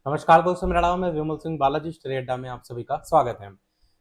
नमस्कार दोस्तों, मेरा नाम है विमल सिंह बालाजी। स्टडी अड्डा में आप सभी का स्वागत है।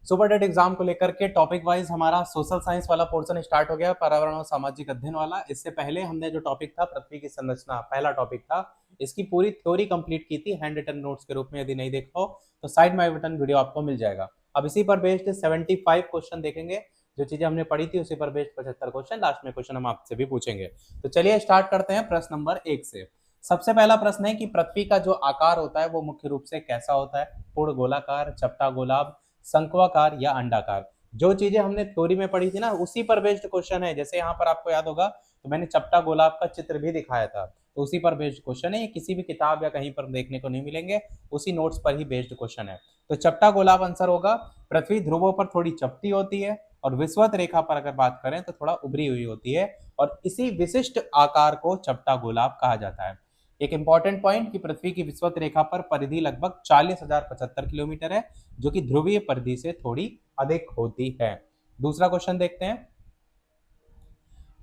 सुपर टेट एग्जाम को लेकर के टॉपिक वाइज हमारा सोशल साइंस वाला पोर्शन स्टार्ट हो गया, पर्यावरण और सामाजिक अध्ययन वाला। इससे पहले हमने जो टॉपिक था पृथ्वी की संरचना, पहला टॉपिक था, इसकी पूरी थ्योरी कंप्लीट की थी हैंड रिटन नोट्स के रूप में। यदि नहीं देखा हो तो साइड में आई बटन वीडियो आपको मिल जाएगा। अब इसी पर बेस्ड 75 क्वेश्चन देखेंगे। जो चीजें हमने पढ़ी थी उसी पर बेस्ड 75 क्वेश्चन, लास्ट में क्वेश्चन हम आपसे भी पूछेंगे। तो चलिए स्टार्ट करते हैं प्रश्न नंबर 1 से। सबसे पहला प्रश्न है कि पृथ्वी का जो आकार होता है वो मुख्य रूप से कैसा होता है? पूर्ण गोलाकार, चपटा गोलाभ, शंक्वाकार या अंडाकार? जो चीजें हमने थ्योरी में पढ़ी थी ना उसी पर बेस्ड क्वेश्चन है। जैसे यहाँ पर आपको याद होगा तो मैंने चपटा गोलाभ का चित्र भी दिखाया था, तो उसी पर बेस्ड क्वेश्चन है। ये किसी भी किताब या कहीं पर देखने को नहीं मिलेंगे, उसी नोट्स पर ही बेस्ड क्वेश्चन है। तो चपटा गोलाभ आंसर होगा। पृथ्वी ध्रुवों पर थोड़ी चपटी होती है और विषुवत रेखा पर अगर बात करें तो थोड़ा उभरी हुई होती है, और इसी विशिष्ट आकार को चपटा गोलाभ कहा जाता है। एक इंपॉर्टेंट पॉइंट कि पृथ्वी की विषुवत रेखा पर परिधि लगभग 40,075 किलोमीटर है, जो कि ध्रुवीय परिधि से थोड़ी अधिक होती है। दूसरा क्वेश्चन देखते हैं।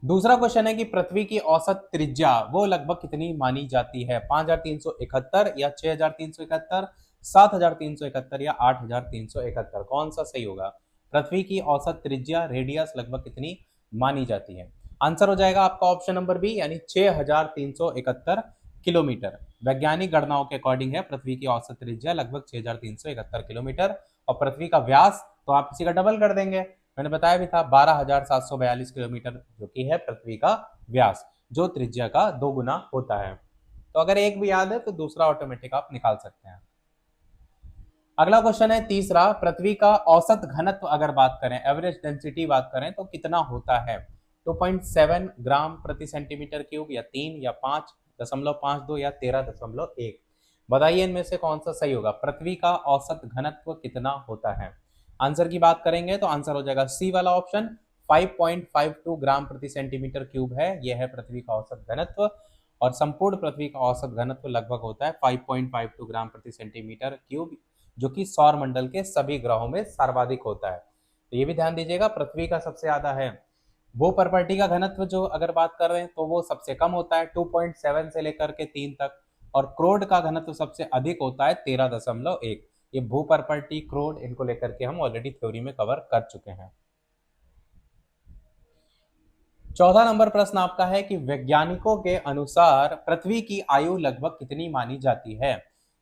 दूसरा क्वेश्चन है कि पृथ्वी की औसत त्रिज्या वो लगभग कितनी मानी जाती है? 5,371 या 6,371, 7,371 या 8,371? कौन सा सही होगा? पृथ्वी की औसत त्रिज्या, रेडियस लगभग कितनी मानी जाती है? आंसर हो जाएगा आपका ऑप्शन नंबर बी, यानी 6,371 किलोमीटर। वैज्ञानिक गणनाओं के अकॉर्डिंग है पृथ्वी की औसत त्रिज्या लगभग 6,371 किलोमीटर। और पृथ्वी का व्यास तो आप इसी का डबल कर देंगे, मैंने बताया भी था 12,742 किलोमीटर जो कि है पृथ्वी का व्यास, जो त्रिज्या का 2 गुना होता है। तो अगर एक भी याद है तो दूसरा ऑटोमेटिक आप निकाल सकते हैं। अगला क्वेश्चन है तीसरा, पृथ्वी का औसत घनत्व अगर बात करें, एवरेज डेंसिटी बात करें तो कितना होता है? 2.7 ग्राम प्रति सेंटीमीटर क्यूब, या 3, या 5.52, या 13.1? बताइए इनमें से कौन सा सही होगा? पृथ्वी का औसत घनत्व कितना होता है? आंसर की बात करेंगे तो आंसर हो जाएगा सी वाला ऑप्शन, 5.52 ग्राम प्रति सेंटीमीटर क्यूब है, यह है पृथ्वी का औसत घनत्व। और संपूर्ण पृथ्वी का औसत घनत्व लगभग होता है 5.52 ग्राम प्रति सेंटीमीटर क्यूब, जो कि सौर मंडल के सभी ग्रहों में सर्वाधिक होता है। तो ये भी ध्यान दीजिएगा, पृथ्वी का सबसे ज्यादा है। वो प्रॉपर्टी का घनत्व जो अगर बात कर रहे हैं तो वो सबसे कम होता है 2.7 से लेकर के 3 तक। और क्रोड का घनत्व सबसे अधिक होता है 13.1। ये भू प्रॉपर्टी, क्रोड, इनको लेकर के हम ऑलरेडी थ्योरी में कवर कर चुके हैं। 14 नंबर प्रश्न आपका है कि वैज्ञानिकों के अनुसार पृथ्वी की आयु लगभग कितनी मानी जाती है?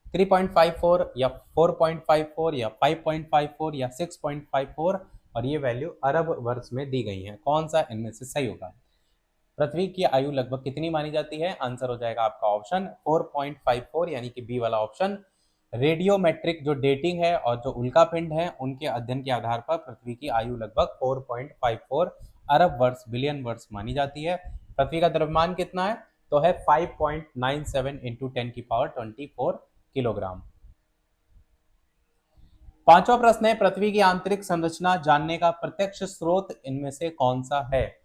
3.54 या 4.54 या 5.54 या 6.54? और ये वैल्यू अरब वर्ष में दी गई है। कौन सा इनमें से सही होगा? पृथ्वी की आयु लगभग कितनी मानी जाती है? आंसर हो जाएगा आपका ऑप्शन 4.54, यानी कि बी वाला ऑप्शन। रेडियोमेट्रिक जो डेटिंग है और जो उल्कापिंड है उनके अध्ययन के आधार पर पृथ्वी की आयु लगभग 4.54 अरब वर्ष, बिलियन वर्ष मानी जाती है। पृथ्वी का द्रव्यमान कितना है? तो है 5.97 इंटू 10 की पावर 24 किलोग्राम। पांचवा प्रश्न है, पृथ्वी की आंतरिक संरचना जानने का प्रत्यक्ष स्रोत इनमें से कौन सा है?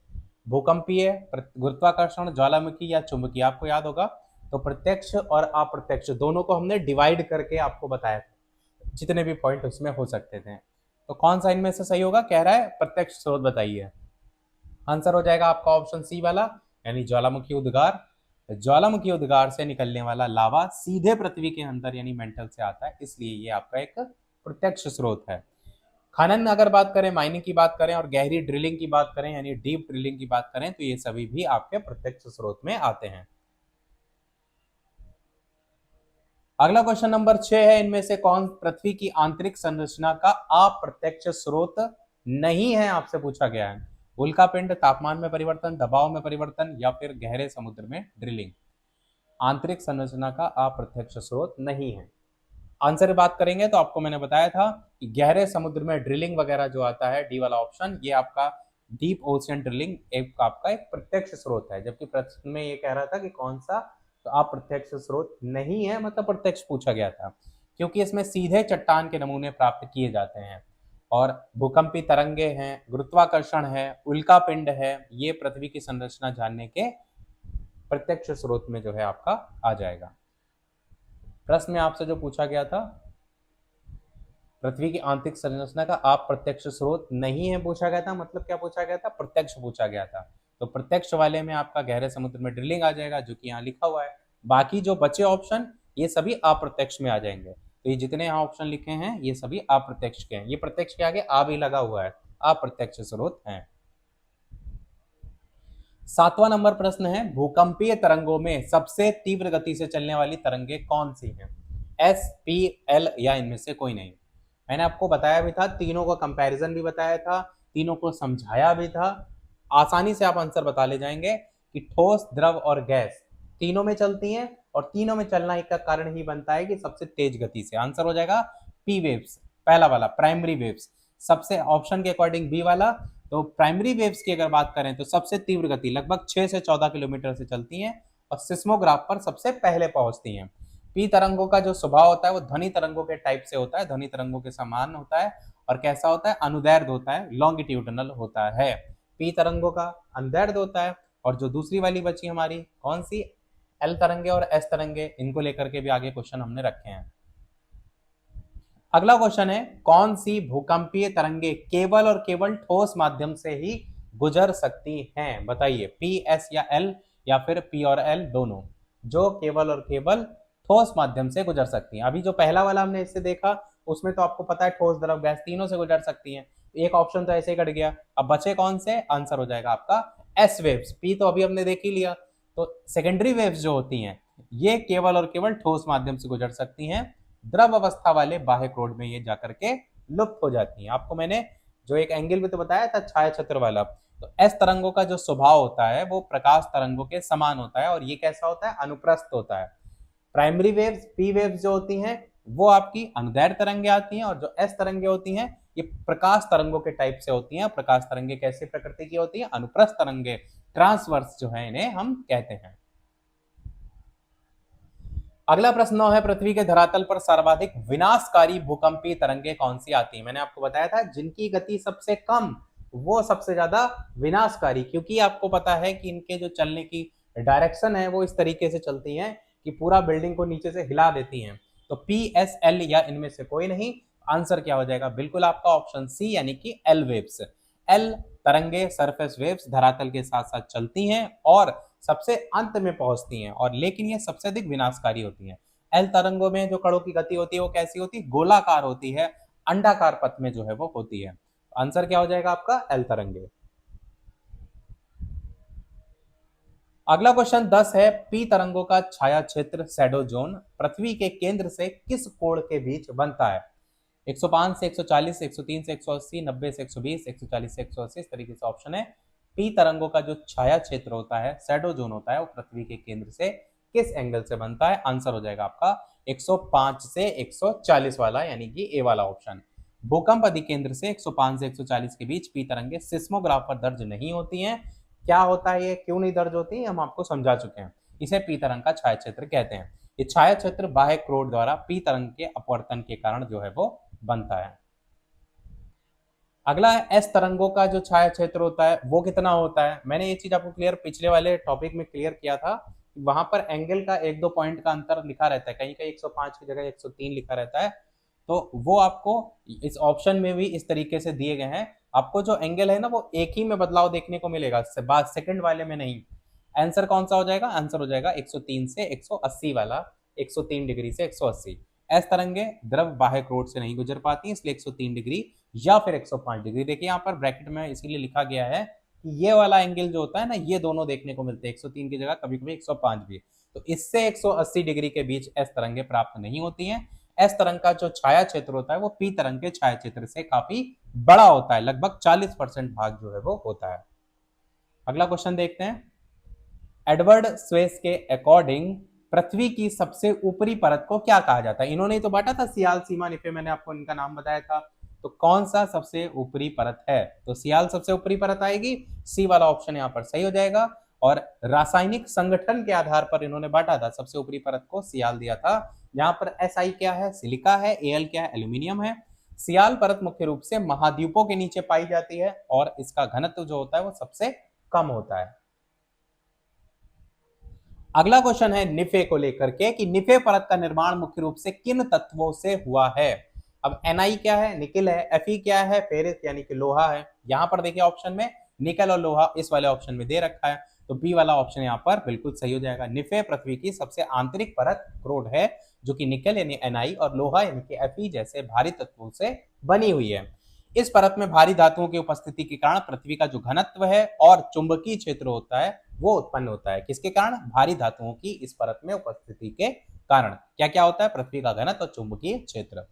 भूकंपीय, गुरुत्वाकर्षण, ज्वालामुखी या चुंबकीय? आपको याद होगा तो प्रत्यक्ष और अप्रत्यक्ष दोनों को हमने डिवाइड करके आपको बताया था, जितने भी पॉइंट उसमें हो सकते थे। तो कौन सा इनमें से सही होगा? कह रहा है प्रत्यक्ष स्रोत बताइए। आंसर हो जाएगा आपका ऑप्शन सी वाला, यानी ज्वालामुखी उद्गार। ज्वालामुखी उद्गार से निकलने वाला लावा सीधे पृथ्वी के अंदर यानी मेंटल से आता है, इसलिए ये आपका एक प्रत्यक्ष स्रोत है। खनन अगर बात करें, माइनिंग की बात करें और गहरी ड्रिलिंग की बात करें यानी डीप ड्रिलिंग की बात करें तो ये सभी भी आपके प्रत्यक्ष स्रोत में आते हैं। अगला क्वेश्चन नंबर 6 है, इनमें से कौन पृथ्वी की आंतरिक संरचना का अप्रत्यक्ष स्रोत नहीं है? आपसे पूछा गया है। उल्कापिंड, तापमान में परिवर्तन, दबाव में परिवर्तन, या फिर गहरे समुद्र में ड्रिलिंग? आंतरिक संरचना का अप्रत्यक्ष स्रोत नहीं है। आंसर की बात करेंगे तो आपको मैंने बताया था कि गहरे समुद्र में ड्रिलिंग वगैरह जो आता है, डी वाला ऑप्शन, ये आपका डीप ओशियन ड्रिलिंग एक आपका एक प्रत्यक्ष स्रोत है। जबकि प्रश्न में ये कह रहा था कि कौन सा, तो अप्रत्यक्ष स्रोत नहीं है, मतलब प्रत्यक्ष पूछा गया था, क्योंकि इसमें सीधे चट्टान के नमूने प्राप्त किए जाते हैं। और भूकंपी तरंगे हैं, गुरुत्वाकर्षण है, उल्कापिंड है, ये पृथ्वी की संरचना जानने के प्रत्यक्ष स्रोत में जो है आपका आ जाएगा। प्रश्न में आपसे जो पूछा गया था पृथ्वी की आंतरिक संरचना का अप्रत्यक्ष स्रोत नहीं है पूछा गया था, मतलब क्या पूछा गया था? प्रत्यक्ष पूछा गया था। तो प्रत्यक्ष वाले में आपका गहरे समुद्र में ड्रिलिंग आ जाएगा, जो कि यहाँ लिखा हुआ है। बाकी जो बचे ऑप्शन ये सभी अप्रत्यक्ष में आ जाएंगे। तो ये जितने यहाँ ऑप्शन लिखे हैं ये सभी अप्रत्यक्ष के हैं, ये प्रत्यक्ष के आगे आ भी लगा हुआ है, अप्रत्यक्ष स्रोत हैं। 7वां नंबर प्रश्न है, भूकंपीय तरंगों में सबसे तीव्र गति से चलने वाली तरंगें कौन सी हैं? एस, पी, एल या इनमें से कोई नहीं। मैंने आपको बताया भी था, तीनों का कंपैरिजन भी बताया था, तीनों को समझाया भी था। आसानी से आप आंसर बता ले जाएंगे कि ठोस, द्रव और गैस तीनों में चलती हैं, और तीनों में चलना एक का कारण ही बनता है कि सबसे तेज गति से। आंसर हो जाएगा पी वेव्स, पहला वाला प्राइमरी वेव्स। सबसे ऑप्शन के अकॉर्डिंग बी वाला। तो प्राइमरी वेव्स की अगर बात करें तो सबसे तीव्र गति लगभग 6 से 14 किलोमीटर से चलती हैं और सिस्मोग्राफ पर सबसे पहले पहुंचती हैं। पी तरंगों का जो स्वभाव होता है वो ध्वनि तरंगों के टाइप से होता है, ध्वनि तरंगों के समान होता है, और कैसा होता है? अनुदैर्ध्य होता है, लॉन्गिट्यूडनल होता है। पी तरंगों का अनुदैर्ध्य होता है। और जो दूसरी वाली बची हमारी कौन सी, एल तरंगे और एस तरंगे, इनको लेकर के भी आगे क्वेश्चन हमने रखे हैं। अगला क्वेश्चन है, कौन सी भूकंपीय तरंगे केवल और केवल ठोस माध्यम से ही गुजर सकती हैं? बताइए, पी, एस या एल, या फिर पी और एल दोनों, जो केवल और केवल ठोस माध्यम से गुजर सकती हैं। अभी जो पहला वाला हमने इससे देखा उसमें तो आपको पता है ठोस, द्रव, गैस तीनों से गुजर सकती हैं। एक ऑप्शन तो ऐसे ही कट गया। अब बचे कौन से? आंसर हो जाएगा आपका एस वेव्स। पी तो अभी हमने देख ही लिया। तो सेकेंडरी वेव्स जो होती हैं ये केवल और केवल ठोस माध्यम से गुजर सकती हैं, द्रव अवस्था वाले बाह्य क्रोड में ये जाकर के लुप्त हो जाती हैं। आपको मैंने जो एक एंगल भी तो बताया था छाया छत्र वाला, तो एस तरंगों का जो स्वभाव होता है वो प्रकाश तरंगों के समान होता है, और ये कैसा होता है? अनुप्रस्थ होता है। प्राइमरी वेव्स, पी वेव्स जो होती हैं वो आपकी अनुदैर्ध्य तरंगे आती हैं, और जो एस तरंगे होती हैं ये प्रकाश तरंगों के टाइप से होती हैं। प्रकाश तरंगे कैसे प्रकृति की होती हैं? अनुप्रस्थ तरंगे, ट्रांसवर्स जो है इन्हें हम कहते हैं। अगला प्रश्न है, पृथ्वी के धरातल पर सर्वाधिक विनाशकारी भूकंपीय तरंगे कौन सी आती हैं? मैंने आपको बताया था जिनकी गति सबसे कम वो सबसे ज्यादा विनाशकारी, क्योंकि आपको पता है कि इनके जो चलने की डायरेक्शन है वो इस तरीके से चलती हैं कि पूरा बिल्डिंग को नीचे से हिला देती हैं। तो पी, एस, एल या इनमें से कोई नहीं। आंसर क्या हो जाएगा? बिल्कुल आपका ऑप्शन सी, यानी कि एल वेव्स। एल तरंगे सरफेस वेव्स धरातल के साथ साथ चलती हैं और सबसे अंत में पहुंचती हैं, और लेकिन ये सबसे अधिक विनाशकारी होती हैं। एल तरंगों में जो कणों की गति होती है वो कैसी होती है? गोलाकार होती है, अंडाकार पथ में जो है वो होती है। आंसर क्या हो जाएगा आपका? एल तरंगे। अगला क्वेश्चन 10 है, पी तरंगों का छाया क्षेत्र शैडो जोन पृथ्वी के केंद्र से किस कोण के बीच बनता है? 105 से 140, 103 से 180, 90 से 120, 140 से 180, इस तरीके से ऑप्शन है। पी तरंगों का जो छाया क्षेत्र होता है, शैडो जोन होता है, वो पृथ्वी के केंद्र से किस एंगल से बनता है? आंसर हो जाएगा आपका 105 से 140 वाला, यानी कि ए वाला ऑप्शन। भूकंप अधिकेंद्र से 105 से 140 के बीच पी तरंगे सिस्मोग्राफ पर दर्ज नहीं होती हैं। क्या होता है ये, क्यों नहीं दर्ज होती है, हम आपको समझा चुके हैं। इसे पी तरंग का छाया क्षेत्र कहते हैं। ये छाया क्षेत्र बाह्य क्रोड द्वारा पी तरंग के अपवर्तन के कारण जो है वो बनता है। अगला है, एस तरंगों का जो छाया क्षेत्र होता है वो कितना होता है? मैंने ये चीज आपको क्लियर पिछले वाले टॉपिक में क्लियर किया था। वहां पर एंगल का 1-2 पॉइंट का अंतर लिखा रहता है, कहीं कहीं 105 की जगह 103 लिखा रहता है। तो वो आपको इस ऑप्शन में भी इस तरीके से दिए गए हैं। आपको जो एंगल है ना वो एक ही में बदलाव देखने को मिलेगा, बाद सेकंड वाले में नहीं। आंसर कौन सा हो जाएगा? आंसर हो जाएगा 103 से 180 वाला, 103 डिग्री से 180। एस तरंगे द्रव बाह्य क्रोड से नहीं गुजर पाती, इसलिए 103 डिग्री या फिर 105 डिग्री। देखिए यहाँ पर ब्रैकेट में इसीलिए लिखा गया है कि ये वाला एंगल जो होता है ना, ये दोनों देखने को मिलते हैं, 103 की जगह कभी कभी 105 भी। तो इससे 180 डिग्री के बीच एस तरंगे प्राप्त नहीं होती हैं। एस तरंग का जो छाया क्षेत्र होता है वो पी तरंग के छाया क्षेत्र से काफी बड़ा होता है, लगभग 40% भाग जो है वो होता है। अगला क्वेश्चन देखते हैं। एडवर्ड स्वेस के अकॉर्डिंग पृथ्वी की सबसे ऊपरी परत को क्या कहा जाता है? इन्होंने तो बांटा था सियाल, सीमा, निफे, मैंने आपको इनका नाम बताया था। तो कौन सा सबसे ऊपरी परत है? तो सियाल सबसे ऊपरी परत आएगी, सी वाला ऑप्शन यहाँ पर सही हो जाएगा। और रासायनिक संगठन के आधार पर इन्होंने बांटा था, सबसे ऊपरी परत को सियाल दिया था। यहाँ पर SI क्या है? सिलिका है। AL क्या है? एल्यूमिनियम है। सियाल परत मुख्य रूप से महाद्वीपों के नीचे पाई जाती है और इसका घनत्व जो होता है वो सबसे कम होता है। अगला क्वेश्चन है निफे को लेकर के कि निफे परत का निर्माण मुख्य रूप से किन तत्वों से हुआ है? अब Ni क्या है? निकिल है। Fe क्या है? फेरिस यानी कि लोहा है। यहां पर देखिए ऑप्शन में निकल और लोहा इस वाले ऑप्शन में दे रखा है। तो बी वाला ऑप्शन यहाँ पर बिल्कुल सही हो जाएगा। निफे पृथ्वी की सबसे आंतरिक परत क्रोड है जो कि निकल यानी Na और लोहा यानी कि Fe जैसे भारी तत्वों से बनी हुई है। इस परत में भारी धातुओं की उपस्थिति के कारण पृथ्वी का जो घनत्व है और चुंबकीय क्षेत्र होता है वो उत्पन्न होता है। किसके कारण? भारी धातुओं की इस परत में उपस्थिति के कारण। क्या क्या होता है? पृथ्वी का घनत्व और चुंबकीय क्षेत्र।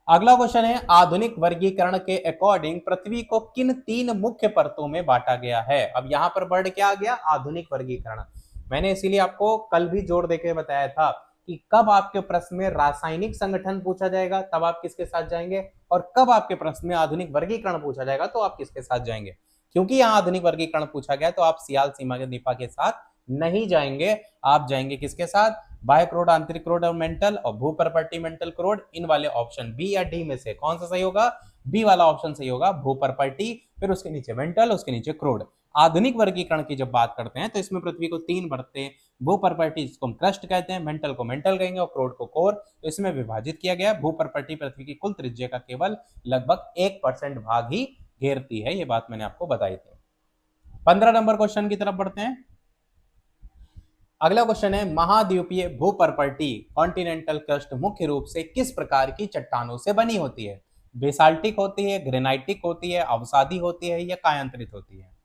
अगला क्वेश्चन है, आधुनिक वर्गीकरण के अकॉर्डिंग पृथ्वी को किन 3 मुख्य परतों में बांटा गया है? अब यहां पर वर्ड क्या आ गया? आधुनिक वर्गीकरण। मैंने इसीलिए आपको कल भी जोड़ देकर बताया था कि कब आपके प्रश्न में रासायनिक संगठन पूछा जाएगा तब आप किसके साथ जाएंगे, और कब आपके प्रश्न में आधुनिक वर्गीकरण पूछा जाएगा तो आप किसके साथ जाएंगे। क्योंकि यहाँ आधुनिक वर्गीकरण पूछा गया तो आप सियाल सीमा के दीपा के साथ नहीं जाएंगे, आप जाएंगे किसके साथ? बाह्य क्रोड, आंतरिक क्रोड और मेंटल और भूपर्पर्टिमेंटल क्रोड। इन वाले ऑप्शन बी या डी में से कौन सा सही होगा? बी वाला ऑप्शन सही होगा, भूपर्पर्टी, फिर उसके नीचे मेंटल, उसके नीचे क्रोड। आधुनिक वर्गीकरण की जब बात करते हैं तो इसमें पृथ्वी को 3 परतें, भूपर्पर्टी जिसको हम क्रस्ट कहते हैं, मेंटल को मेंटल कहेंगे और क्रोड को कोर, तो इसमें विभाजित किया गया है। भूपर्पर्टी पृथ्वी की कुल त्रिज्या का केवल लगभग 1% भाग ही घेरती है, ये बात मैंने आपको बताई थी। 15 नंबर क्वेश्चन की तरफ बढ़ते हैं। अगला क्वेश्चन है, महाद्वीपीय भूपर्पर्टी कॉन्टिनेंटल क्रस्ट मुख्य रूप से किस प्रकार की चट्टानों से बनी होती है? बेसाल्टिक होती है, ग्रेनाइटिक होती है, अवसादी होती है या कायांतरित होती है?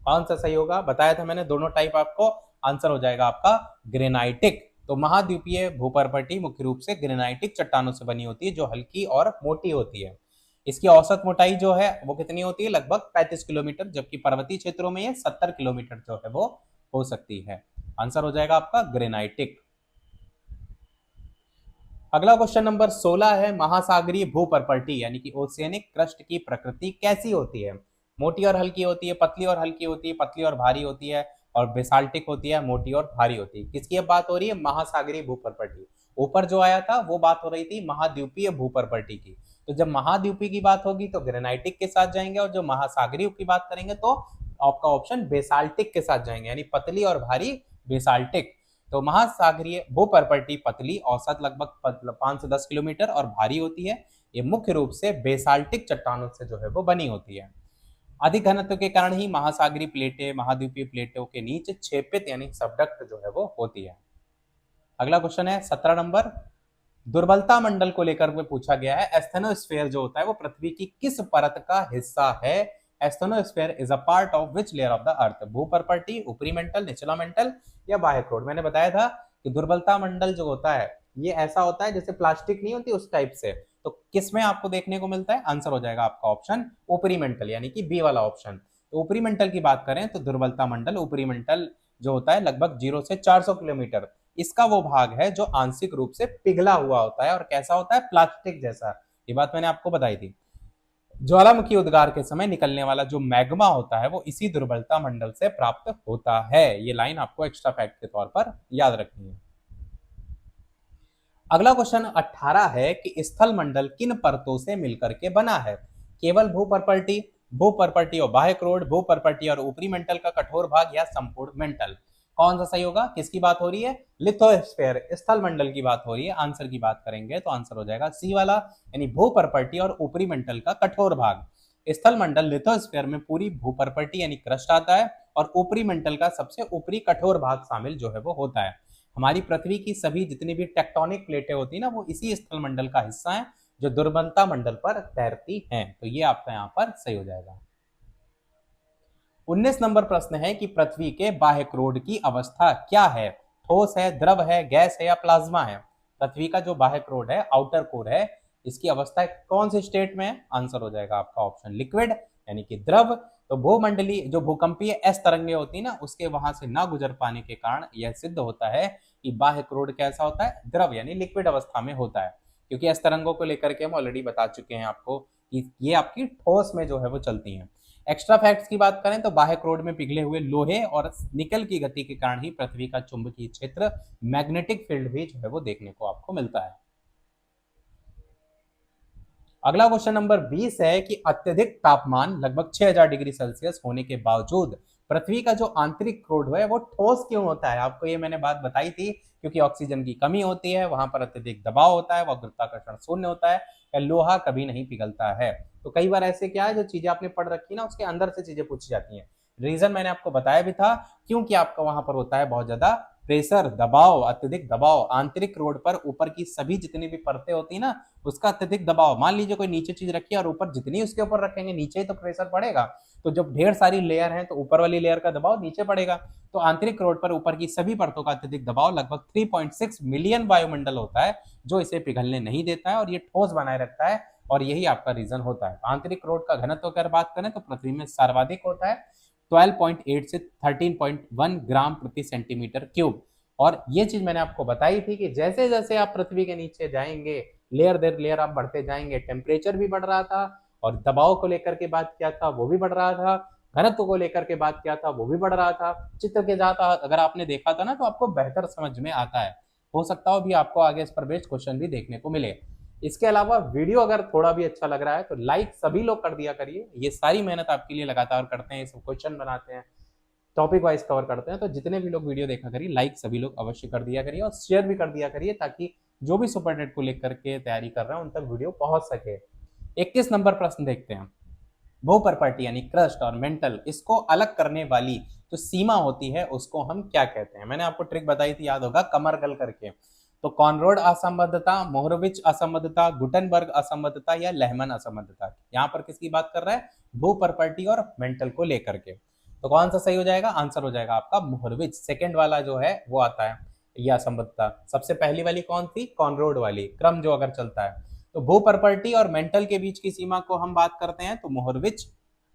कौन सा सही होगा? बताया था मैंने दोनों टाइप आपको, आंसर हो जाएगा आपका ग्रेनाइटिक। तो महाद्वीपीय भूपर्पर्टी मुख्य रूप से ग्रेनाइटिक चट्टानों से बनी होती है जो हल्की और मोटी होती है। इसकी औसत मोटाई जो है वो कितनी होती है? लगभग 35 किलोमीटर, जबकि पर्वतीय क्षेत्रों में ये 70 किलोमीटर जो है वो हो सकती है। आंसर हो जाएगा आपका ग्रेनाइटिक। अगला क्वेश्चन नंबर 16 है, महासागरीय भूपर्पर्टी यानी कि ओशियनिक क्रस्ट की प्रकृति कैसी होती है? मोटी और हल्की होती है, पतली और हल्की होती है, पतली और भारी होती है, और बेसाल्टिक होती है, मोटी और भारी होती है। किसकी अब बात हो रही है? महासागरीय भूपर्पर्टी। ऊपर जो आया था वो बात हो रही थी महाद्वीपीय भूपर्पर्टी की। तो जब महाद्वीपीय की बात होगी तो ग्रेनाइटिक के साथ जाएंगे, और जो महासागरीय की बात करेंगे तो आपका ऑप्शन बेसाल्टिक के साथ जाएंगे, यानी पतली और भारी बेसाल्टिक। तो महासागरीय भूपर्पर्टी पतली, औसत लगभग 5 से 10 किलोमीटर और भारी होती है। ये मुख्य रूप से बेसाल्टिक चट्टानों से जो है वो बनी होती है। अधिक घनत्व के कारण ही महासागरीय प्लेटें महाद्वीपीय प्लेटों के नीचे छेपित यानी सबडक्ट जो है वो होती है। अगला क्वेश्चन है 17 नंबर, दुर्बलता मंडल को लेकर में पूछा गया है, एस्थेनोस्फेयर जो होता है वो पृथ्वी की किस परत का हिस्सा है? Asthenosphere is a part of which layer of the earth? भूपर्पर्टी, ऊपरी मेंटल, निचला मेंटल या बाह्य क्रोड? मैंने बताया था कि दुर्बलता मंडल जो होता है ये ऐसा होता है जैसे प्लास्टिक नहीं होती उस टाइप से। तो किसमें आपको देखने को मिलता है? आंसर हो जाएगा आपका ऑप्शन ऊपरी मेंटल यानी कि बी वाला ऑप्शन। तो ऊपरी मेंटल की बात करें तो दुर्बलता मंडल ऊपरी मेंटल जो होता है लगभग 0 से 400 किलोमीटर, इसका वो भाग है जो आंशिक रूप से पिघला हुआ होता है और कैसा होता है? प्लास्टिक जैसा। ये बात मैंने आपको बताई थी। ज्वालामुखी उद्गार के समय निकलने वाला जो मैग्मा होता है वो इसी दुर्बलता मंडल से प्राप्त होता है। ये लाइन आपको एक्स्ट्रा फैक्ट के तौर पर याद रखनी है। अगला क्वेश्चन 18 है कि स्थल मंडल किन परतों से मिलकर के बना है? केवल भूपर्पर्टी, भूपर्पर्टी और बाह्य क्रोड, भूपर्पर्टी और ऊपरी मेंटल का कठोर भाग या संपूर्ण मेंटल? कौन सा सही होगा? किसकी बात हो रही है? लिथोस्फेयर स्थल मंडल की बात हो रही है। आंसर की बात करेंगे तो आंसर हो जाएगा सी वाला, यानी भूपर्पर्टी और ऊपरी मेंटल का कठोर भाग। स्थल मंडल लिथोस्फेयर में पूरी भूपर्पर्टी यानी क्रस्ट आता है और ऊपरी मेंटल का सबसे ऊपरी कठोर भाग शामिल जो है वो होता है। हमारी पृथ्वी की सभी जितनी भी टेक्टोनिक प्लेटें होती है ना वो इसी स्थल मंडल का हिस्सा है जो दुर्बलता मंडल पर तैरती हैं। तो ये आपका यहाँ पर सही हो जाएगा। 19 नंबर प्रश्न है कि पृथ्वी के बाह्य क्रोड की अवस्था क्या है? ठोस है, द्रव है, गैस है या प्लाज्मा है? पृथ्वी का जो बाह्य क्रोड है, आउटर कोर है, इसकी अवस्था कौन से स्टेट में है? आंसर हो जाएगा आपका ऑप्शन लिक्विड यानी कि द्रव। तो भूमंडलीय जो भूकंपीय एस तरंगे होती है ना उसके वहां से ना गुजर पाने के कारण यह सिद्ध होता है कि बाह्य क्रोड कैसा होता है? द्रव यानी लिक्विड अवस्था में होता है। क्योंकि एस तरंगों को लेकर के हम ऑलरेडी बता चुके हैं आपको कि ये आपकी ठोस में जो है वो चलती हैं। एक्स्ट्रा फैक्ट्स की बात करें तो बाह्य क्रोड में पिघले हुए लोहे और निकल की गति के कारण ही पृथ्वी का चुंबकीय क्षेत्र मैग्नेटिक फील्ड भी जो है वो देखने को आपको मिलता है। अगला क्वेश्चन नंबर 20 है कि अत्यधिक तापमान लगभग 6000 डिग्री सेल्सियस होने के बावजूद पृथ्वी का जो आंतरिक क्रोड है वो ठोस क्यों होता है? आपको ये मैंने बात बताई थी, क्योंकि ऑक्सीजन की कमी होती है, वहां पर अत्यधिक दबाव होता है, वह गुरुत्वाकर्षण शून्य होता है, या लोहा कभी नहीं पिघलता है। तो कई बार ऐसे क्या है जो चीजें आपने पढ़ रखी है ना उसके अंदर से चीजें पूछी जाती हैं। रीजन मैंने आपको बताया भी था, क्योंकि आपका वहां पर होता है बहुत ज्यादा प्रेशर, दबाव, अत्यधिक दबाव आंतरिक रोड पर, ऊपर की सभी जितनी भी परतें होती है ना उसका अत्यधिक दबाव। मान लीजिए कोई नीचे चीज रखी है और ऊपर जितनी उसके ऊपर रखेंगे नीचे ही तो प्रेशर पड़ेगा, तो जब ढेर सारी लेयर है तो ऊपर वाली लेयर का दबाव नीचे पड़ेगा। तो आंतरिक रोड पर ऊपर की सभी परतों का अत्यधिक दबाव लगभग 3.6 मिलियन वायुमंडल होता है, जो इसे पिघलने नहीं देता है और ये ठोस बनाए रखता है, और यही आपका रीजन होता है। आंतरिक रोड का घनत्व अगर बात करें तो पृथ्वी में सर्वाधिक होता है 12.8 से 13.1 ग्राम प्रति सेंटीमीटर क्यूब। और ये चीज मैंने आपको बताई थी कि जैसे जैसे आप पृथ्वी के नीचे जाएंगे, लेयर दर लेयर आप बढ़ते जाएंगे, टेम्परेचर भी बढ़ रहा था और दबाव को लेकर के बात किया था वो भी बढ़ रहा था, घनत्व को लेकर के बात किया था वो भी बढ़ रहा था। चित्र के साथ अगर आपने देखा था ना तो आपको बेहतर समझ में आता है। हो सकता हो भी आपको आगे इस पर बेस्ड क्वेश्चन भी देखने को मिले। इसके अलावा वीडियो अगर थोड़ा भी अच्छा लग रहा है तो लाइक सभी लोग कर दिया करिए। ये सारी मेहनत आपके लिए लगातार करते हैं, सब क्वेश्चन बनाते हैं, टॉपिक वाइज कवर करते हैं, तो जितने भी लोग वीडियो देखा करिए लाइक सभी लोग अवश्य कर दिया करिए और शेयर भी कर दिया करिए, ताकि जो भी सुपरनेट को लेकर के तैयारी कर रहे हैं उन तक वीडियो पहुंच सके। 21 नंबर प्रश्न देखते हैं। भूपर्पटी यानी क्रस्ट और मेंटल, इसको अलग करने वाली जो सीमा होती है उसको हम क्या कहते हैं? मैंने आपको ट्रिक बताई थी, याद होगा, कमरगल करके। तो कॉनरोड असंबद्धता, मोहरविच असंबद्धता, गुटनबर्ग असंबद्धता या लेहमन असंबद्धता, यहाँ पर किसकी बात कर रहा है? भूपर्पटी और मेंटल को लेकर के। तो कौन सा सही हो जाएगा? आंसर हो जाएगा आपका मोहरविच, सेकंड वाला जो है वो आता है ये असंबद्धता। सबसे पहली वाली कौन थी? कॉनरोड वाली, क्रम जो अगर चलता है। तो भूपर्पटी और मेंटल के बीच की सीमा को हम बात करते हैं तो मोहरविच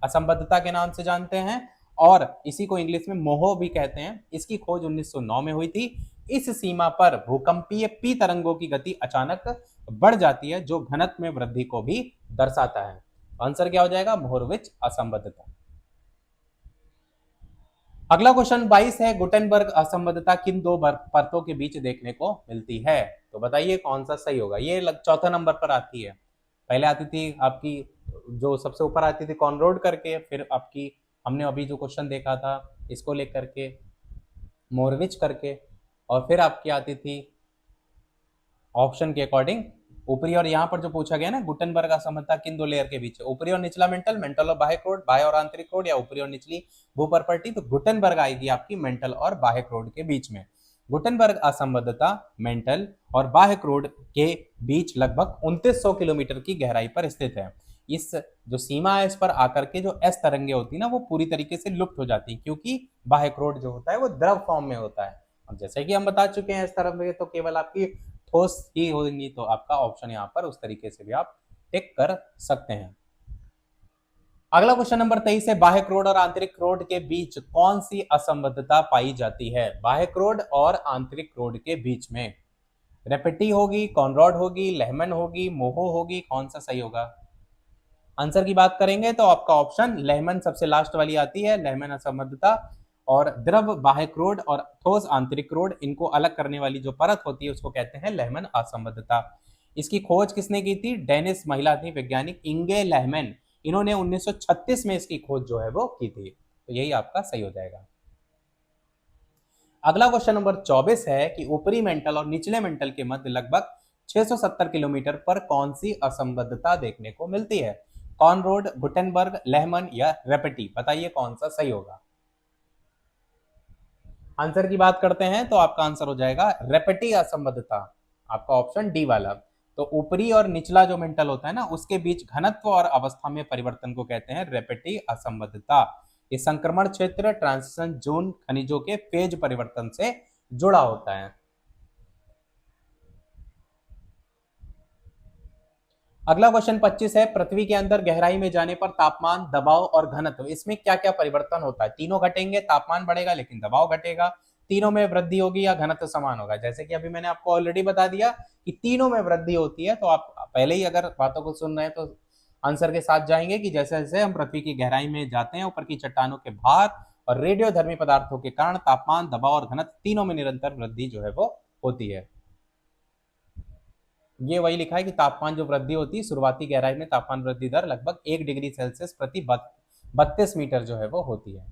असंबद्धता के नाम से जानते हैं, और इसी को इंग्लिश में मोहो भी कहते हैं। इसकी खोज 1909 में हुई थी। इस सीमा पर भूकंपीय पी तरंगों की गति अचानक बढ़ जाती है, जो घनत्व में वृद्धि को भी दर्शाता है। आंसर क्या हो जाएगा? मोहरविच असंबद्धता। अगला क्वेश्चन 22 है, गुटेनबर्ग असंबद्धता किन दो परतों के बीच देखने को मिलती है? तो बताइए कौन सा सही होगा। ये चौथा नंबर पर आती है। पहले आती थी आपकी, जो सबसे ऊपर आती थी कॉनरोड करके, फिर आपकी हमने अभी जो क्वेश्चन देखा था इसको लेकर के मोरविच करके, और फिर आपकी आती थी ऑप्शन के अकॉर्डिंग ऊपरी। और यहाँ पर जो पूछा गया ना, गुटनबर्ग असमता किन दो लेयर के बीच है? ऊपरी और निचला मेंटल, मेंटल और बाह्य क्रोड, बाह्य और आंतरिक क्रोड, या ऊपरी और निचली भूपर्पटी? तो गुटनबर्ग आएगी आपकी मेंटल और बाह्य क्रोड के बीच में। गुटनबर्ग असंबद्धता मेंटल और बाह्य क्रोड के बीच लगभग 2900 किलोमीटर की गहराई पर स्थित है। इस जो सीमा है इस पर आकर के जो एस तरंगे होती है ना वो पूरी तरीके से लुप्त हो जाती है, क्योंकि बाह्य क्रोड जो होता है वो द्रव फॉर्म में होता है। अब जैसे कि हम बता चुके हैं इस तरंगे तो केवल आपकी ठोस ही होंगी, तो आपका ऑप्शन यहाँ पर उस तरीके से भी आप टिक कर सकते हैं। अगला क्वेश्चन नंबर 23 है, बाह्य क्रोड और आंतरिक क्रोड के बीच कौन सी असंबद्धता पाई जाती है? बाह्य क्रोड और आंतरिक क्रोड के बीच में रेपेटी होगी, कॉनरॉड होगी, लेहमन होगी, मोहो होगी, कौन सा सही होगा? आंसर की बात करेंगे तो आपका ऑप्शन लेहमन सबसे लास्ट वाली आती है, लेहमन असंबद्धता। और द्रव बाह्य क्रोड और ठोस आंतरिक क्रोड, इनको अलग करने वाली जो परत होती है उसको कहते हैं लेहमन असंबद्धता। इसकी खोज किसने की थी? डेनिश महिला थी वैज्ञानिक इंगे लेहमन। इन्होंने 1936 में इसकी खोज जो है वो की थी। तो यही आपका सही हो जाएगा। अगला क्वेश्चन नंबर 24 है कि ऊपरी मेंटल और निचले मेंटल के मध्य लगभग 670 किलोमीटर पर कौन सी असंबद्धता देखने को मिलती है? कॉनरोड, गुटेनबर्ग, लेहमन या रेपेटी? बताइए कौन सा सही होगा। आंसर की बात करते हैं तो आपका आंसर हो जाएगा रेपेटी असंबद्धता, आपका ऑप्शन डी वाला। तो ऊपरी और निचला जो मेंटल होता है ना उसके बीच घनत्व और अवस्था में परिवर्तन को कहते हैं रेपेटी असंबद्धता। ये संक्रमण क्षेत्र, ट्रांजिशन जोन, खनिजों के फेज परिवर्तन से जुड़ा होता है। अगला क्वेश्चन 25 है, पृथ्वी के अंदर गहराई में जाने पर तापमान, दबाव और घनत्व, इसमें क्या क्या परिवर्तन होता है? तीनों घटेंगे, तापमान बढ़ेगा लेकिन दबाव घटेगा, तीनों में वृद्धि होगी या घनत्व समान होगा? जैसे कि अभी मैंने आपको ऑलरेडी बता दिया कि तीनों में वृद्धि होती है, तो आप पहले ही अगर बातों को सुन रहे हैं तो आंसर के साथ जाएंगे कि जैसे जैसे हम पृथ्वी की गहराई में जाते हैं, ऊपर की चट्टानों के भार और रेडियोधर्मी पदार्थों के कारण तापमान, दबाव और घनत्व तीनों में निरंतर वृद्धि जो है वो होती है। ये वही लिखा है कि तापमान जो वृद्धि होती है, शुरुआती गहराई में तापमान वृद्धि दर लगभग 1 डिग्री सेल्सियस प्रति 32 मीटर जो है वो होती है।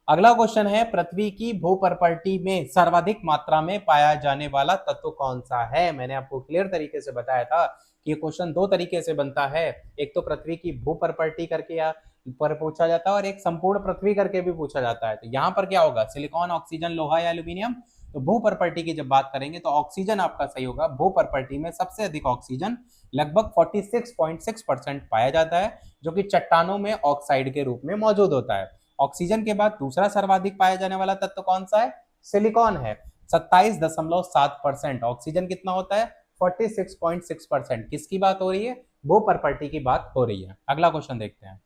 अगला क्वेश्चन है, पृथ्वी की भूपर्पटी में सर्वाधिक मात्रा में पाया जाने वाला तत्व कौन सा है? मैंने आपको क्लियर तरीके से बताया था कि ये क्वेश्चन दो तरीके से बनता है। एक तो पृथ्वी की भूपर्पटी करके या पर पूछा जाता है और एक संपूर्ण पृथ्वी करके भी पूछा जाता है। तो यहाँ पर क्या होगा, सिलिकॉन, ऑक्सीजन, लोहा या एल्यूमिनियम। तो भू प्रॉपर्टी की जब बात करेंगे तो ऑक्सीजन आपका सही होगा। भू प्रॉपर्टी में सबसे अधिक ऑक्सीजन लगभग 46.6% पाया जाता है, जो कि चट्टानों में ऑक्साइड के रूप में मौजूद होता है। ऑक्सीजन के बाद दूसरा सर्वाधिक पाया जाने वाला तत्व कौन सा है? सिलिकॉन है, 27.7%। ऑक्सीजन कितना होता है? 46.6%। किसकी बात हो रही है? भू प्रॉपर्टी की बात हो रही है। अगला क्वेश्चन देखते हैं।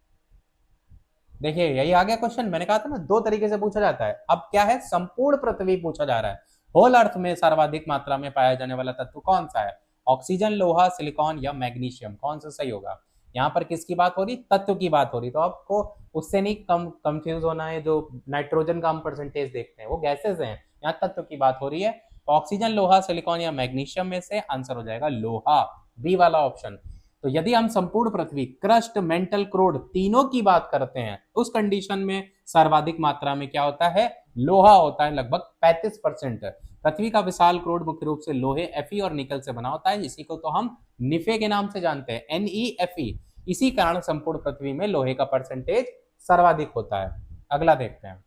देखिए यही आ गया क्वेश्चन, मैंने कहा था ना दो तरीके से पूछा जाता है। अब क्या है, संपूर्ण पृथ्वी पूछा जा रहा है। होल अर्थ में सर्वाधिक मात्रा में पाया जाने वाला तत्व कौन सा है? ऑक्सीजन, लोहा, सिलिकॉन या मैग्नीशियम? कौन सा सही होगा? यहाँ पर किसकी बात हो रही? तत्व की बात हो रही। तो आपको उससे नहीं कम कंफ्यूज होना है। जो नाइट्रोजन का हम परसेंटेज देखते हैं वो गैसेज हैं, यहाँ तत्व की बात हो रही है। तो ऑक्सीजन, लोहा, सिलिकॉन या मैग्नीशियम में से आंसर हो जाएगा लोहा, बी वाला ऑप्शन। तो यदि हम संपूर्ण पृथ्वी, क्रस्ट, मेंटल, क्रोड तीनों की बात करते हैं, उस कंडीशन में सर्वाधिक मात्रा में क्या होता है? लोहा होता है, लगभग 35%। पृथ्वी का विशाल क्रोड मुख्य रूप से लोहे, Fe और निकल से बना होता है। इसी को तो हम निफे के नाम से जानते हैं, NeFe। इसी कारण संपूर्ण पृथ्वी में लोहे का परसेंटेज सर्वाधिक होता है। अगला देखते हैं।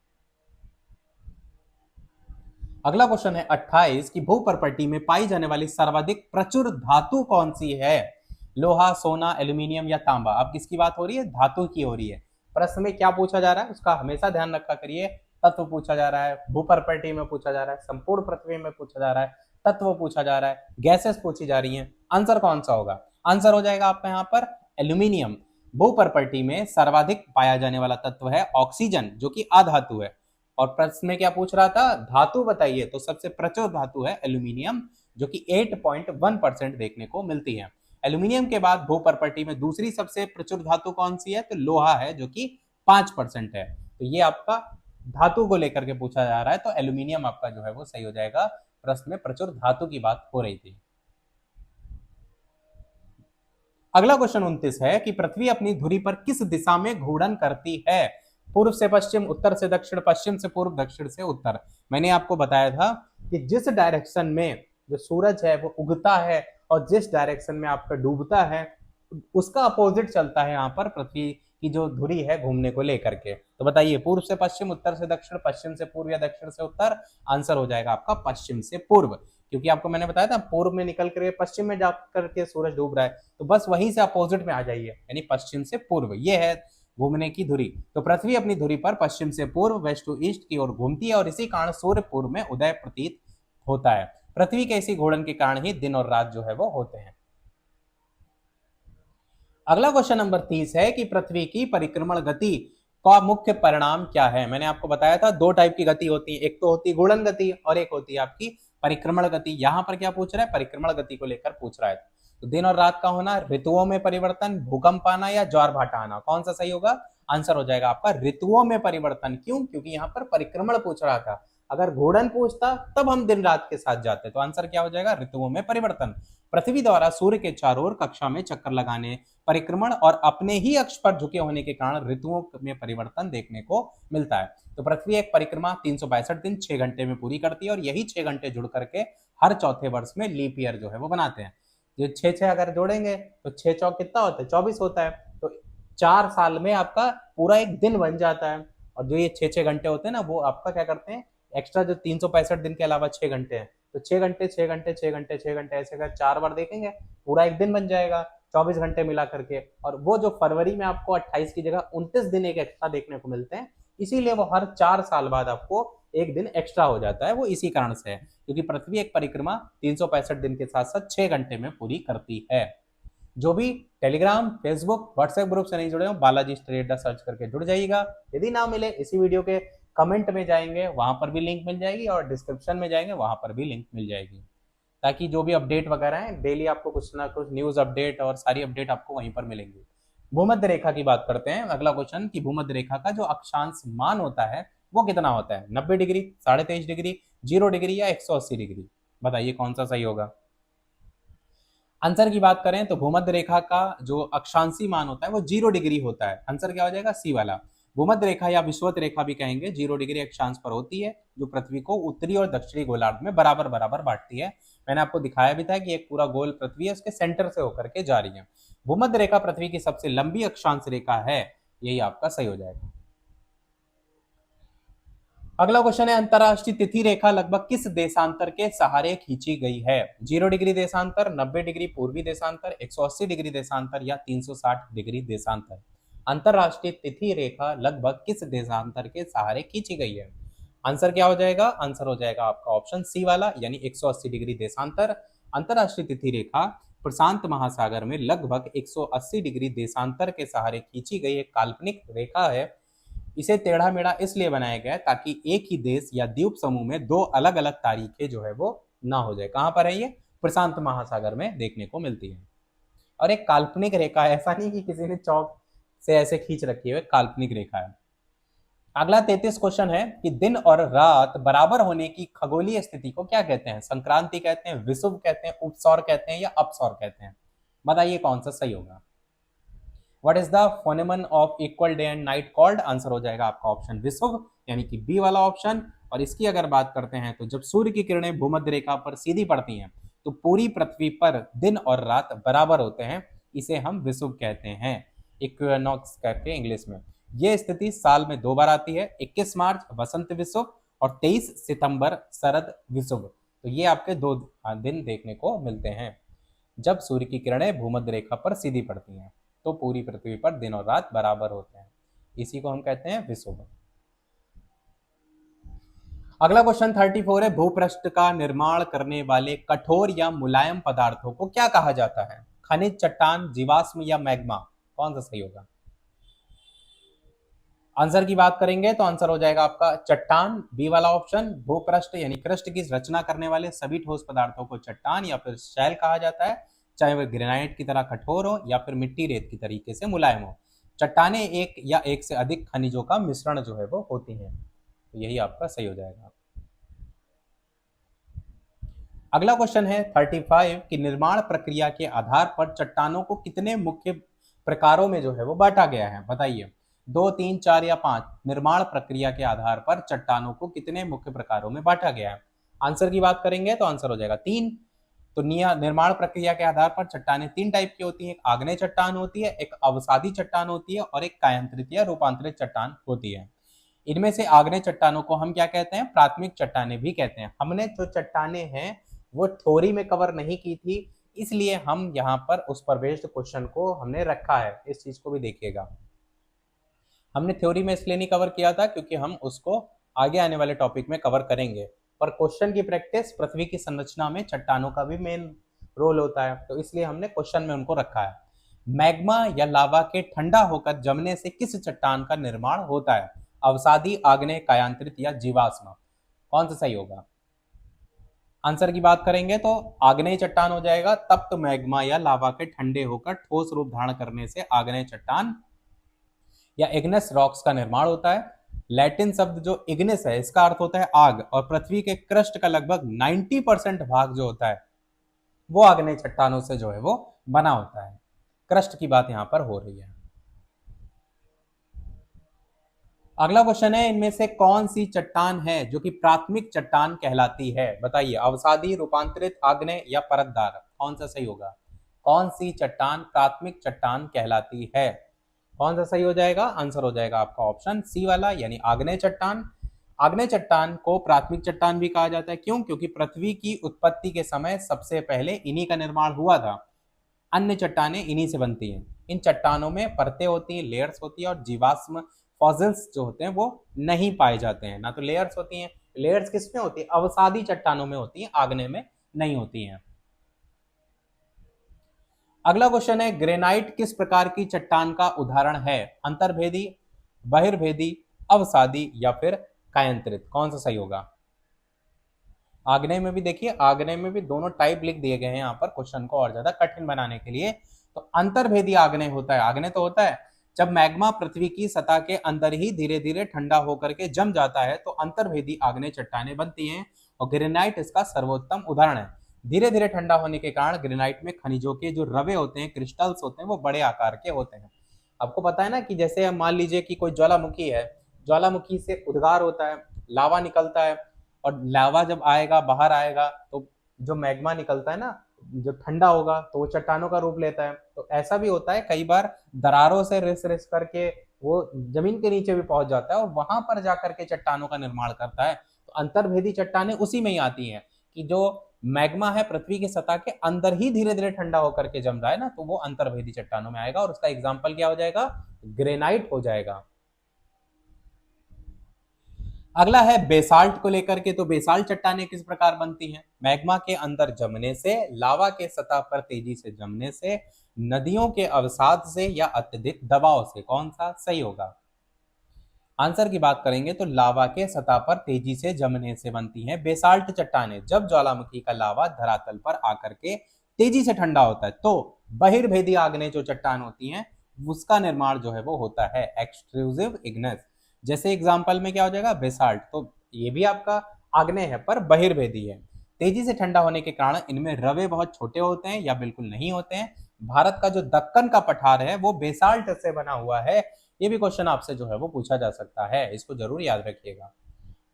अगला क्वेश्चन है 28 की भू प्रॉपर्टी में पाई जाने वाली सर्वाधिक प्रचुर धातु कौन सी है? लोहा, सोना, एल्यूमिनियम या तांबा? अब किसकी बात हो रही है? धातु की हो रही है। प्रश्न में क्या पूछा जा रहा है उसका हमेशा ध्यान रखा करिए। तत्व पूछा जा रहा है, भू प्रॉपर्टी में पूछा जा रहा है, संपूर्ण पृथ्वी में पूछा जा रहा है, तत्व पूछा जा रहा है, गैसेस पूछी जा रही हैं। आंसर कौन सा होगा? आंसर हो जाएगा आपका यहाँ पर एल्यूमिनियम। भू प्रॉपर्टी में सर्वाधिक पाया जाने वाला तत्व है ऑक्सीजन, जो कि अधातु है। और प्रश्न में क्या पूछ रहा था? धातु बताइए। तो सबसे प्रचुर धातु है एल्यूमिनियम, जो कि 8.1% देखने को मिलती है। एल्यूमिनियम के बाद भू प्रॉपर्टी में दूसरी सबसे प्रचुर धातु कौन सी है? तो लोहा है, जो कि 5% है। तो ये आपका धातु को लेकर के पूछा जा रहा है, तो एल्यूमिनियम आपका जो है वो सही हो जाएगा। प्रश्न में प्रचुर धातु की बात हो रही थी। अगला क्वेश्चन 29 है कि पृथ्वी अपनी धुरी पर किस दिशा में घूर्णन करती है? पूर्व से पश्चिम, उत्तर से दक्षिण, पश्चिम से पूर्व, दक्षिण से उत्तर। मैंने आपको बताया था कि जिस डायरेक्शन में जो सूरज है वो उगता है और जिस डायरेक्शन में आपका डूबता है उसका अपोजिट चलता है यहाँ पर पृथ्वी की जो धुरी है घूमने को लेकर के। तो बताइए, पूर्व से पश्चिम, उत्तर से दक्षिण, पश्चिम से पूर्व या दक्षिण से उत्तर? आंसर हो जाएगा आपका पश्चिम से पूर्व, क्योंकि आपको मैंने बताया था पूर्व में निकल करके पश्चिम में जाकर के सूरज डूब रहा है, तो बस वहीं से अपोजिट में आ जाइए, यानी पश्चिम से पूर्व। ये है घूमने की धुरी। तो पृथ्वी अपनी धुरी पर पश्चिम से पूर्व, वेस्ट टू ईस्ट की ओर घूमती है और इसी कारण सूर्य पूर्व में उदय प्रतीत होता है। पृथ्वी के इसी घूर्णन के कारण ही दिन और रात जो है वो होते हैं। अगला क्वेश्चन नंबर 30 है कि पृथ्वी की परिक्रमण गति का मुख्य परिणाम क्या है? मैंने आपको बताया था दो टाइप की गति होती है, एक तो होती है घूर्णन गति और एक होती है आपकी परिक्रमण गति। यहां पर क्या पूछ रहा है? परिक्रमण गति को लेकर पूछ रहा है। तो दिन और रात का होना, ऋतुओं में परिवर्तन, भूकंप आना या ज्वार भाटा आना? कौन सा सही होगा? आंसर हो जाएगा आपका ऋतुओं में परिवर्तन। क्यों? क्योंकि यहाँ पर परिक्रमण पूछ रहा था। अगर घूर्णन पूछता तब हम दिन रात के साथ जाते। तो आंसर क्या हो जाएगा? ऋतुओं में परिवर्तन। पृथ्वी द्वारा सूर्य के चारों ओर कक्षा में चक्कर लगाने, परिक्रमण और अपने ही अक्ष पर झुके होने के कारण ऋतुओं में परिवर्तन देखने को मिलता है। तो पृथ्वी एक परिक्रमा 362 दिन 6 घंटे में पूरी करती है और यही 6 घंटे जुड़ करके हर चौथे वर्ष में लीप ईयर जो है वो बनाते हैं। जो 6 अगर जोड़ेंगे तो 6 चौक कितना होता है? 24 होता है। तो 4 साल में आपका पूरा एक दिन बन जाता है। और जो ये 6 घंटे होते हैं ना, वो आपका क्या करते हैं, एक्स्ट्रा जो 365 दिन के अलावा 6 घंटे हैं, तो 6 घंटे 6 घंटे 6 घंटे 6 घंटे ऐसे अगर 4 बार देखेंगे पूरा एक दिन बन जाएगा 24 घंटे मिला करके। और वो जो फरवरी में आपको 28 की जगह 29 दिन एक एक्स्ट्रा देखने को मिलते हैं, इसीलिए वो हर 4 साल बाद आपको एक दिन एक्स्ट्रा हो जाता है। वो इसी कारण से है, क्योंकि पृथ्वी एक परिक्रमा 365 दिन के साथ साथ 6 घंटे में पूरी करती है। जो भी टेलीग्राम, फेसबुक, व्हाट्सएप ग्रुप से नहीं जुड़े हो, बालाजी स्टडी अड्डा सर्च करके जुड़ जाइएगा। यदि ना मिले, इसी वीडियो के कमेंट में जाएंगे, वहां पर भी लिंक मिल जाएगी, और डिस्क्रिप्शन में जाएंगे, वहां पर भी लिंक मिल जाएगी, ताकि जो भी अपडेट वगैरह है डेली आपको कुछ ना कुछ न्यूज अपडेट और सारी अपडेट आपको वहीं पर मिलेंगी। भूमध्य रेखा की बात करते हैं। अगला क्वेश्चन कि भूमध्य रेखा का जो अक्षांश मान होता है वो कितना होता है? 90 डिग्री, 23.5 डिग्री, 0 डिग्री या 180 डिग्री? बताइए कौन सा सही होगा? आंसर की बात करें तो भूमध्य रेखा का जो अक्षांशी मान होता है वो 0 डिग्री होता है। आंसर क्या हो जाएगा? सी वाला। भूमध्य रेखा या विषुवत रेखा भी कहेंगे 0 डिग्री अक्षांश पर होती है, जो पृथ्वी को उत्तरी और दक्षिणी गोलार्ध में बराबर बराबर बांटती है। मैंने आपको दिखाया भी था कि एक पूरा गोल पृथ्वी है, उसके सेंटर से होकर के जा रही है। भूमध्य रेखा पृथ्वी की सबसे लंबी अक्षांश रेखा है। यही आपका सही हो जाएगा। अगला क्वेश्चन है, अंतरराष्ट्रीय तिथि रेखा लगभग किस देशांतर के सहारे खींची गई है? 0 डिग्री देशांतर, 90 डिग्री पूर्वी देशांतर, 180 डिग्री देशांतर या 360 डिग्री देशांतर। अंतरराष्ट्रीय तिथि रेखा लगभग किस देशांतर के सहारे खींची गई है? आंसर क्या हो जाएगा? आंसर हो जाएगा आपका ऑप्शन सी वाला, यानी 180 डिग्री देशांतर। अंतरराष्ट्रीय तिथि रेखा प्रशांत महासागर में लगभग 180 डिग्री देशांतर के सहारे खींची गई एक काल्पनिक रेखा है। इसे टेढ़ा मेढ़ा इसलिए बनाया गया है ताकि एक ही देश या द्वीप समूह में दो अलग अलग तारीखें जो है वो ना हो जाए। कहां पर है ये? प्रशांत महासागर में देखने को मिलती है। और एक काल्पनिक रेखा है, ऐसा नहीं कि किसी ने चौक से ऐसे खींच रखी है, काल्पनिक रेखा है। अगला 33 क्वेश्चन है कि दिन और रात बराबर होने की खगोलीय स्थिति को क्या कहते हैं? संक्रांति कहते हैं, विषुव कहते हैं, उपसौर कहते हैं या अपसौर कहते हैं? बताइए कौन सा सही होगा। What is the phenomenon of equal day and night called? Answer हो जाएगा आपका ऑप्शन विषुव, यानी कि बी वाला ऑप्शन। और इसकी अगर बात करते हैं तो जब सूर्य की किरणें भूमध्य रेखा पर सीधी पड़ती हैं तो पूरी पृथ्वी पर दिन और रात बराबर होते हैं, इसे हम विषुव कहते हैं, इक्विनॉक्स करके इंग्लिश में। यह स्थिति साल में 2 बार आती है, 21 मार्च वसंत विषुव और 23 सितंबर शरद विषुव। तो ये आपके 2 दिन देखने को मिलते हैं जब सूर्य की किरणें भूमध्य रेखा पर सीधी पड़ती हैं, तो पूरी पृथ्वी पर दिन और रात बराबर होते हैं, इसी को हम कहते हैं विषुव। अगला क्वेश्चन 34 है, भूपृष्ठ का निर्माण करने वाले कठोर या मुलायम पदार्थों को क्या कहा जाता है? खनिज, चट्टान, जीवाश्म या मैग्मा? कौन सा सही होगा? आंसर की बात करेंगे तो आंसर हो जाएगा आपका चट्टान, बी वाला ऑप्शन। भूपृष्ठ यानी कृष्ण की रचना करने वाले सभी ठोस पदार्थों को चट्टान या फिर शैल कहा जाता है, चाहे वह ग्रेनाइट की तरह कठोर हो या फिर मिट्टी रेत की तरीके से मुलायम हो। चट्टाने एक या एक से अधिक खनिजों का मिश्रण जो है वो होती हैं, तो यही आपका सही हो जाएगा। अगला क्वेश्चन है 35 कि निर्माण प्रक्रिया के आधार पर चट्टानों को कितने मुख्य प्रकारों में जो है वो बांटा गया है? बताइए, 2, 3, 4 या 5। निर्माण प्रक्रिया के आधार पर चट्टानों को कितने मुख्य प्रकारों में बांटा गया है? आंसर की बात करेंगे तो आंसर हो जाएगा 3। तो निर्माण प्रक्रिया के आधार पर चट्टानें 3 टाइप की होती है, एक आग्नेय चट्टान होती है, एक अवसादी चट्टान होती है और एक कायांतरित या रूपांतरित चट्टान होती है। इनमें से आग्नेय चट्टानों को हम क्या कहते हैं? प्राथमिक चट्टानें भी कहते हैं। हमने जो चट्टानें हैं वो थ्योरी में कवर नहीं की थी, इसलिए हम यहाँ पर उस पर बेस्ड क्वेश्चन को हमने रखा है, इस चीज को भी देखिएगा। हमने थ्योरी में इसलिए नहीं कवर किया था क्योंकि हम उसको आगे आने वाले टॉपिक में कवर करेंगे, पर क्वेश्चन की प्रैक्टिस पृथ्वी की संरचना में चट्टानों का भी मेन रोल होता है, तो इसलिए हमने क्वेश्चन में उनको रखा है। मैग्मा या लावा के ठंडा होकर जमने से किस चट्टान का निर्माण होता है? अवसादी, आग्नेय, कायांतरित या जीवाश्म? कौन सा सही होगा? आंसर की बात करेंगे तो आग्नेय चट्टान हो जाएगा। तप्त मैग्मा या लावा के ठंडे होकर ठोस रूप धारण करने से आग्नेय चट्टान या इग्नेस रॉक्स का निर्माण होता है। लैटिन शब्द जो इग्नेस है इसका अर्थ होता है आग, और पृथ्वी के क्रस्ट का लगभग 90% भाग जो होता है वो आग्नेय चट्टानों से जो है वो बना होता है। क्रस्ट की बात यहां पर हो रही है। अगला क्वेश्चन है, इनमें से कौन सी चट्टान है जो कि प्राथमिक चट्टान कहलाती है? बताइए, अवसादी, रूपांतरित, आग्नेय या परतदार? कौन सा सही होगा? कौन सी चट्टान प्राथमिक चट्टान कहलाती है? कौन सा सही हो जाएगा? आंसर हो जाएगा आपका ऑप्शन सी वाला, यानी आग्नेय चट्टान। आग्नेय चट्टान को प्राथमिक चट्टान भी कहा जाता है, क्यों? क्योंकि पृथ्वी की उत्पत्ति के समय सबसे पहले इन्हीं का निर्माण हुआ था, अन्य चट्टानें इन्हीं से बनती हैं। इन चट्टानों में परतें होती हैं, लेयर्स होती है, और जीवाश्म फॉसिल्स जो होते हैं वो नहीं पाए जाते हैं। ना तो लेयर्स होती हैं, लेयर्स किसमें होती है? अवसादी चट्टानों में होती हैं, आग्नेय में नहीं होती हैं। अगला क्वेश्चन है, ग्रेनाइट किस प्रकार की चट्टान का उदाहरण है? अंतर्भेदी, बहिर्भेदी, अवसादी या फिर कायांतरित? कौन सा सही होगा? आग्नेय में भी देखिए, आग्नेय में भी दोनों टाइप लिख दिए गए हैं यहाँ पर क्वेश्चन को और ज्यादा कठिन बनाने के लिए। तो अंतर्भेदी आग्नेय होता है। आग्नेय तो होता है जब मैग्मा पृथ्वी की सतह के अंदर ही धीरे धीरे ठंडा होकर के जम जाता है, तो अंतर्भेदी आग्नेय चट्टानें बनती हैं, और ग्रेनाइट इसका सर्वोत्तम उदाहरण है। धीरे धीरे ठंडा होने के कारण ग्रेनाइट में खनिजों के जो रवे होते हैं, क्रिस्टल्स होते हैं, वो बड़े आकार के होते हैं। आपको पता है ना कि जैसे मान लीजिए कि कोई ज्वालामुखी है, ज्वालामुखी से उद्गार होता है, लावा निकलता है, और लावा जब आएगा, बाहर आएगा, तो जो मैग्मा निकलता है ना, जब ठंडा होगा तो वो चट्टानों का रूप लेता है। तो ऐसा भी होता है, कई बार दरारों से रिस रिस करके वो जमीन के नीचे भी पहुंच जाता है और वहां पर जाकर के चट्टानों का निर्माण करता है। तो अंतर्भेदी चट्टानें उसी में ही आती हैं कि जो मैग्मा है पृथ्वी की सतह के अंदर ही धीरे धीरे ठंडा होकर के जम रहा है ना, तो वो अंतर्भेदी चट्टानों में आएगा और उसका एग्जाम्पल क्या हो जाएगा, ग्रेनाइट हो जाएगा। अगला है बेसाल्ट को लेकर के। तो बेसाल्ट चट्टानें किस प्रकार बनती हैं, मैग्मा के अंदर जमने से, लावा के सतह पर तेजी से जमने से, नदियों के अवसाद से या अत्यधिक दबाव से। कौन सा सही होगा? आंसर की बात करेंगे तो लावा के सतह पर तेजी से जमने से बनती हैं बेसाल्ट चट्टानें। जब ज्वालामुखी का लावा धरातल पर आकर के तेजी से ठंडा होता है तो बहिर्भेदी आग्नेय जो चट्टान होती हैं उसका निर्माण जो है वो होता है एक्सट्रूसिव इग्नेस। जैसे एग्जांपल में क्या हो जाएगा, बेसाल्ट, तो ये भी आपका आग्नेय है पर बहिर्भेदी है। तेजी से ठंडा होने के कारण इनमें रवे बहुत छोटे होते हैं या बिल्कुल नहीं होते हैं। भारत का जो दक्कन का पठार है वो बेसाल्ट से बना हुआ है। ये भी क्वेश्चन आपसे जो है वो पूछा जा सकता है, इसको जरूर याद रखिएगा।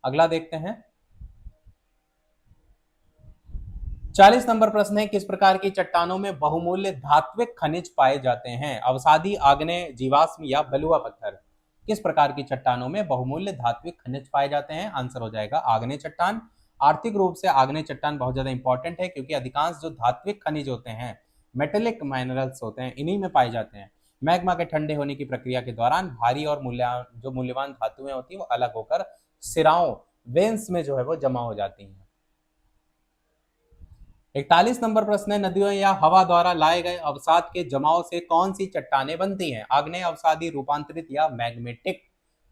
अगला देखते हैं। 40 नंबर प्रश्न है, किस प्रकार की चट्टानों में बहुमूल्य धात्विक खनिज पाए जाते हैं, अवसादी, आग्नेय, जीवाश्म या बलुआ पत्थर। किस प्रकार की चट्टानों में बहुमूल्य धात्विक खनिज पाए जाते हैं? आंसर हो जाएगा आग्नेय चट्टान। आर्थिक रूप से आग्नेय चट्टान बहुत ज्यादा इंपॉर्टेंट है क्योंकि अधिकांश जो धात्विक खनिज होते हैं, मेटेलिक माइनरल्स होते हैं, इन्हीं में पाए जाते हैं। मैग्मा के ठंडे होने की प्रक्रिया के दौरान भारी और जो मूल्यवान धातुएं होती है वो अलग होकर सिराओं, वेन्स में जो है वो जमा हो जाती हैं। 41 नंबर प्रश्न है, नदियों या हवा द्वारा लाए गए अवसाद के जमाव से कौन सी चट्टानें बनती हैं? आग्नेय अवसादी, रूपांतरित या मैग्मेटिक।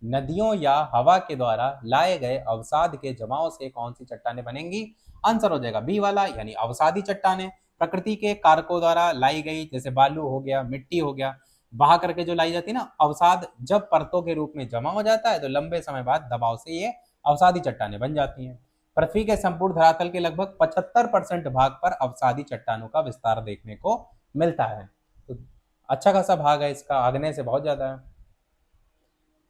नदियों या हवा के द्वारा लाए गए अवसाद के जमाव से कौन सी चट्टानें बनेंगी? आंसर हो जाएगा बी वाला, यानी अवसादी चट्टानें। प्रकृति के कारकों द्वारा लाई गई, जैसे बालू हो गया, मिट्टी हो गया, बहा करके जो लाई जाती है ना अवसाद, जब परतों के रूप में जमा हो जाता है तो लंबे समय बाद दबाव से ये अवसादी चट्टानें बन जाती हैं। पृथ्वी के संपूर्ण धरातल के लगभग 75% भाग पर अवसादी चट्टानों का विस्तार देखने को मिलता है। तो अच्छा खासा भाग है इसका, आग्नेय से बहुत ज्यादा है।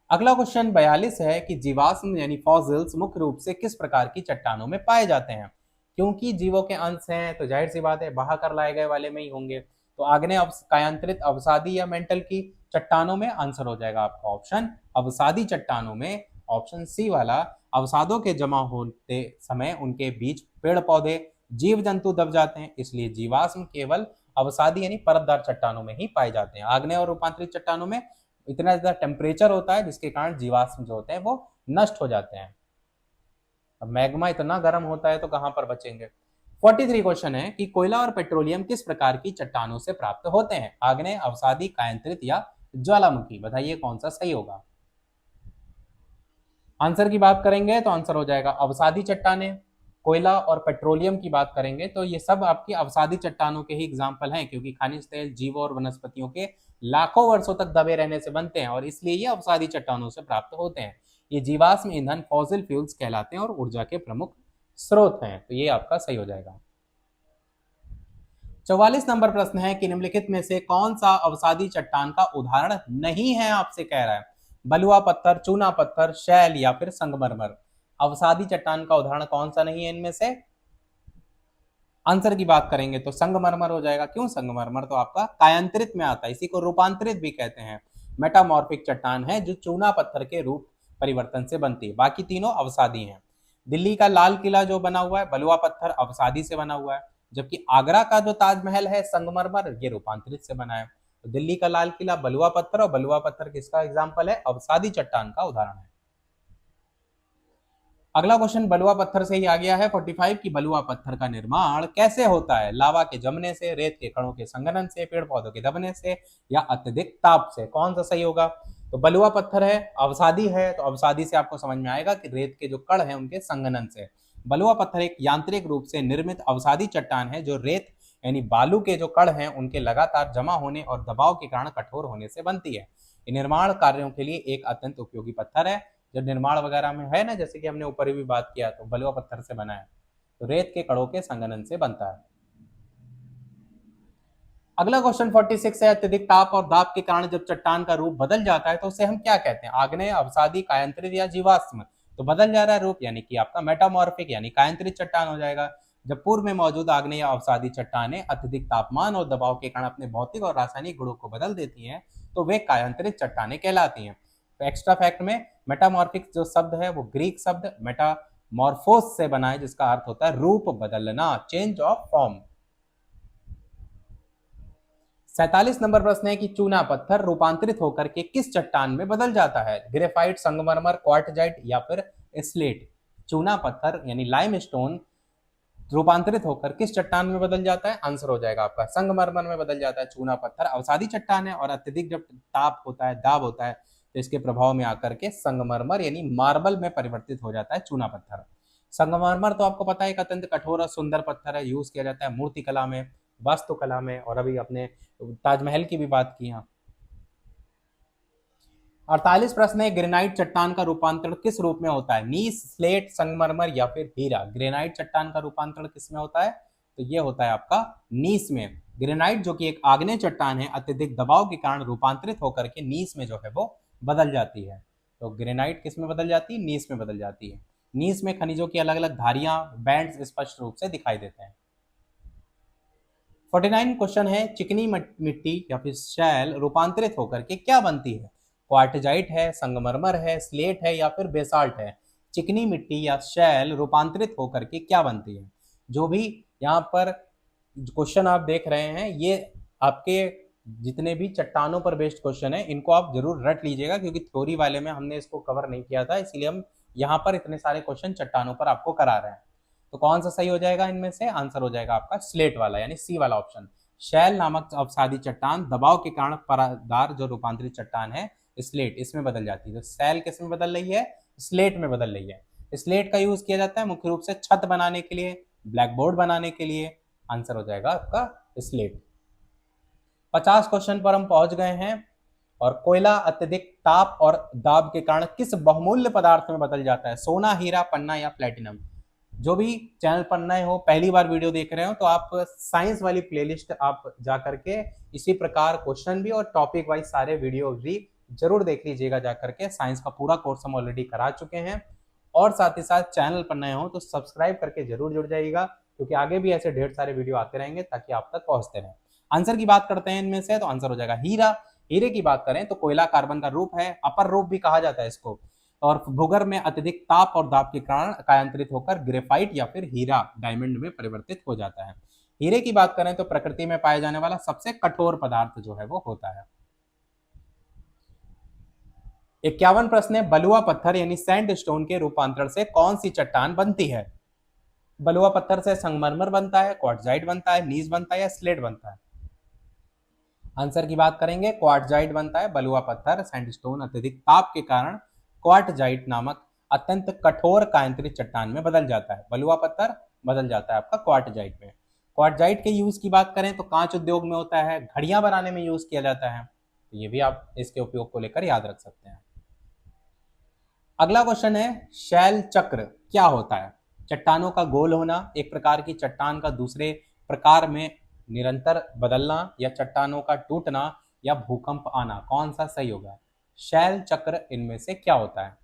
अगला क्वेश्चन 42 है कि जीवाश्म यानी फॉसिल्स मुख्य रूप से किस प्रकार की चट्टानों में पाए जाते हैं? क्योंकि जीवों के अंश हैं तो जाहिर सी बात है बहा कर लाए गए वाले में ही होंगे। तो आग्नेय कायांतरित अवसादी या मेंटल की चट्टानों में आंसर हो जाएगा आपका ऑप्शन अवसादी चट्टानों में, ऑप्शन सी वाला। अवसादों के जमा होते समय उनके बीच पेड़ पौधे, जीव जंतु दब जाते हैं, इसलिए जीवाश्म केवल अवसादी यानी परतदार चट्टानों में ही पाए जाते हैं। आग्नेय और रूपांतरित चट्टानों में इतना ज्यादा टेम्परेचर होता है जिसके कारण जीवाश्म जो होते हैं वो नष्ट हो जाते हैं। अब मैग्मा इतना गर्म होता है तो कहां पर बचेंगे। 43 क्वेश्चन है कि कोयला और पेट्रोलियम किस प्रकार की चट्टानों से प्राप्त होते हैं? आग्नेय, अवसादी, कायांतरित या ज्वालामुखी। बताइए कौन सा सही होगा। आंसर की बात करेंगे तो आंसर हो जाएगा अवसादी चट्टानें। कोयला और पेट्रोलियम की बात करेंगे तो ये सब आपकी अवसादी चट्टानों के ही एग्जाम्पल हैं, क्योंकि खनिज तेल जीवों और वनस्पतियों के लाखों वर्षों तक दबे रहने से बनते हैं और इसलिए ये अवसादी चट्टानों से प्राप्त होते हैं। ये जीवाश्म ईंधन फॉसिल फ्यूल्स कहलाते हैं और ऊर्जा के प्रमुख स्रोत हैं। तो ये आपका सही हो जाएगा। 44 नंबर प्रश्न है कि निम्नलिखित में से कौन सा अवसादी चट्टान का उदाहरण नहीं है, आपसे कह रहा है। बलुआ पत्थर, चूना पत्थर, शैल या फिर संगमरमर। अवसादी चट्टान का उदाहरण कौन सा नहीं है इनमें से? आंसर की बात करेंगे तो संगमरमर हो जाएगा। क्यों? संगमरमर तो आपका कायांतरित में आता है, इसी को रूपांतरित भी कहते हैं। मेटामॉर्फिक चट्टान है जो चूना पत्थर के रूप परिवर्तन से बनती है। बाकी तीनों अवसादी हैं। दिल्ली का लाल किला जो बना हुआ है बलुआ पत्थर अवसादी से बना हुआ है, जबकि आगरा का जो ताजमहल है संगमरमर ये रूपांतरित से बना है। तो दिल्ली का लाल किला बलुआ पत्थर, और बलुआ पत्थर किसका एग्जाम्पल है? अवसादी चट्टान का उदाहरण है। अगला क्वेश्चन बलुआ पत्थर से ही आ गया है 45 की बलुआ पत्थर का निर्माण कैसे होता है? लावा के जमने से, रेत के कणों के संघनन से, पेड़ पौधों के दबने से या अत्यधिक ताप से। कौन सा सही होगा? तो बलुआ पत्थर है, अवसादी है, तो अवसादी से आपको समझ में आएगा कि रेत के जो कण हैं उनके संघनन से। बलुआ पत्थर एक यांत्रिक रूप से निर्मित अवसादी चट्टान है जो रेत यानी बालू के जो कण हैं उनके लगातार जमा होने और दबाव के कारण कठोर होने से बनती है। ये निर्माण कार्यों के लिए एक अत्यंत उपयोगी पत्थर है। जो निर्माण वगैरह में है ना, जैसे कि हमने ऊपर भी बात किया, तो बलुआ पत्थर से बना है, तो रेत के कणों के संघनन से बनता है। अगला क्वेश्चन 46 है, अत्यधिक ताप और दाब के कारण जब चट्टान का रूप बदल जाता है तो उसे हम क्या कहते हैं? आग्नेय, अवसादी, कायांतरित या जीवाश्म। तो बदल जा रहा है रूप यानी कि आपका मेटामॉर्फिक यानी कायांतरित चट्टान हो जाएगा। जब पूर्व में मौजूद आग्नेय या अवसादी चट्टानें अत्यधिक तापमान और दबाव के कारण अपने भौतिक और रासायनिक गुणों को बदल देती हैं तो वे कायांतरित चट्टाने कहलाती हैं। तो एक्स्ट्रा फैक्ट में मेटामॉर्फिक जो शब्द है वो ग्रीक शब्द मेटामॉर्फोस से बना है, जिसका अर्थ होता है रूप बदलना, चेंज ऑफ फॉर्म। 47 नंबर प्रश्न है कि चूना पत्थर रूपांतरित होकर के किस चट्टान में बदल जाता है? ग्रेफाइट, संगमरमर, क्वार्टजाइट या फिर स्लेट। चूना पत्थर यानी लाइमस्टोन रूपांतरित होकर किस चट्टान में बदल जाता है? आंसर हो जाएगा आपका संगमरमर में बदल जाता है। चूना पत्थर अवसादी चट्टान है और अत्यधिक जब ताप होता है, दाब होता है, तो इसके प्रभाव में आकर के संगमरमर यानी मार्बल में परिवर्तित हो जाता है चूना पत्थर। संगमरमर तो आपको पता है एक अत्यंत कठोर और सुंदर पत्थर है, यूज किया जाता है मूर्ति कला में, वास्तुकला में, और अभी अपने ताजमहल की भी बात की यहाँ। 48 प्रश्न है ग्रेनाइट चट्टान का रूपांतरण किस रूप में होता है? नीस, स्लेट, संगमरमर या फिर हीरा। ग्रेनाइट चट्टान का रूपांतरण किस में होता है? तो ये होता है आपका नीस में। ग्रेनाइट जो कि एक आग्नेय चट्टान है, अत्यधिक दबाव के कारण रूपांतरित होकर के नीस में जो है वो बदल जाती है। तो ग्रेनाइट किस में बदल जाती है? नीस में बदल जाती है। नीस में खनिजों की अलग अलग धारियां, बैंड्स स्पष्ट रूप से दिखाई देते हैं। 49 क्वेश्चन है चिकनी मिट्टी या फिर शैल रूपांतरित होकर के क्या बनती है? क्वार्टजाइट है, संगमरमर है, स्लेट है या फिर बेसाल्ट है। चिकनी मिट्टी या शैल रूपांतरित होकर के क्या बनती है? जो भी यहाँ पर क्वेश्चन आप देख रहे हैं, ये आपके जितने भी चट्टानों पर बेस्ड क्वेश्चन है, इनको आप जरूर रट लीजिएगा, क्योंकि थ्योरी वाले में हमने इसको कवर नहीं किया था, इसलिए हम यहाँ पर इतने सारे क्वेश्चन चट्टानों पर आपको करा रहे हैं। तो कौन सा सही हो जाएगा इनमें से? आंसर हो जाएगा आपका स्लेट वाला यानी सी वाला ऑप्शन। शैल नामक अवसादी चट्टान दबाव के कारण परादार जो रूपांतरित चट्टान है स्लेट, इसमें बदल जाती है। तो शैल किस में बदल रही है? स्लेट में बदल रही है। स्लेट का यूज किया जाता है मुख्य रूप से छत बनाने के लिए, ब्लैक बोर्ड बनाने के लिए। आंसर हो जाएगा आपका स्लेट। 50 क्वेश्चन पर हम पहुंच गए हैं। और कोयला अत्यधिक ताप और दाब के कारण किस बहुमूल्य पदार्थ में बदल जाता है? सोना, हीरा, पन्ना या प्लेटिनम। जो भी चैनल पर नए हो, पहली बार वीडियो देख रहे हो, तो आप साइंस वाली प्लेलिस्ट आप जा करके इसी प्रकार क्वेश्चन भी और टॉपिक वाइज सारे वीडियो भी जरूर देख लीजिएगा जा करके। साइंस का पूरा कोर्स हम ऑलरेडी करा चुके हैं। और साथ ही साथ चैनल पर नए हो तो सब्सक्राइब करके जरूर जुड़ जाइएगा, क्योंकि आगे भी ऐसे ढेर सारे वीडियो आते रहेंगे ताकि आप तक पहुंचते रहें। आंसर की बात करते हैं इनमें से, तो आंसर हो जाएगा हीरा। हीरे की बात करें तो कोयला कार्बन का रूप है, अपर रूप भी कहा जाता है इसको, और भूगर्भ में अत्यधिक ताप और दाब के कारण कायांतरित होकर ग्रेफाइट या फिर हीरा डायमंड में परिवर्तित हो जाता है। हीरे की बात करें तो प्रकृति में पाए जाने वाला सबसे कठोर पदार्थ जो है वो होता है। 51 प्रश्न है बलुआ पत्थर यानी सैंडस्टोन के रूपांतरण से कौन सी चट्टान बनती है? बलुआ पत्थर से संगमरमर बनता है, क्वार्टजाइट बनता है, नीस बनता है या स्लेट बनता है। आंसर की बात करेंगे, क्वार्टजाइट बनता है। बलुआ पत्थर सैंडस्टोन अत्यधिक ताप के कारण क्वार्टजाइट नामक अत्यंत कठोर कायांतरित चट्टान में बदल जाता है। बलुआ पत्थर बदल जाता है आपका क्वार्टजाइट में। क्वार्टजाइट के यूज की बात करें तो कांच उद्योग में होता है, घड़ियां बनाने में यूज किया जाता है। तो ये भी आप इसके उपयोग को लेकर याद रख सकते हैं। अगला क्वेश्चन है शैल चक्र क्या होता है? चट्टानों का गोल होना, एक प्रकार की चट्टान का दूसरे प्रकार में निरंतर बदलना, या चट्टानों का टूटना, या भूकंप आना। कौन सा सही होगा? शैल चक्र इनमें से क्या होता है?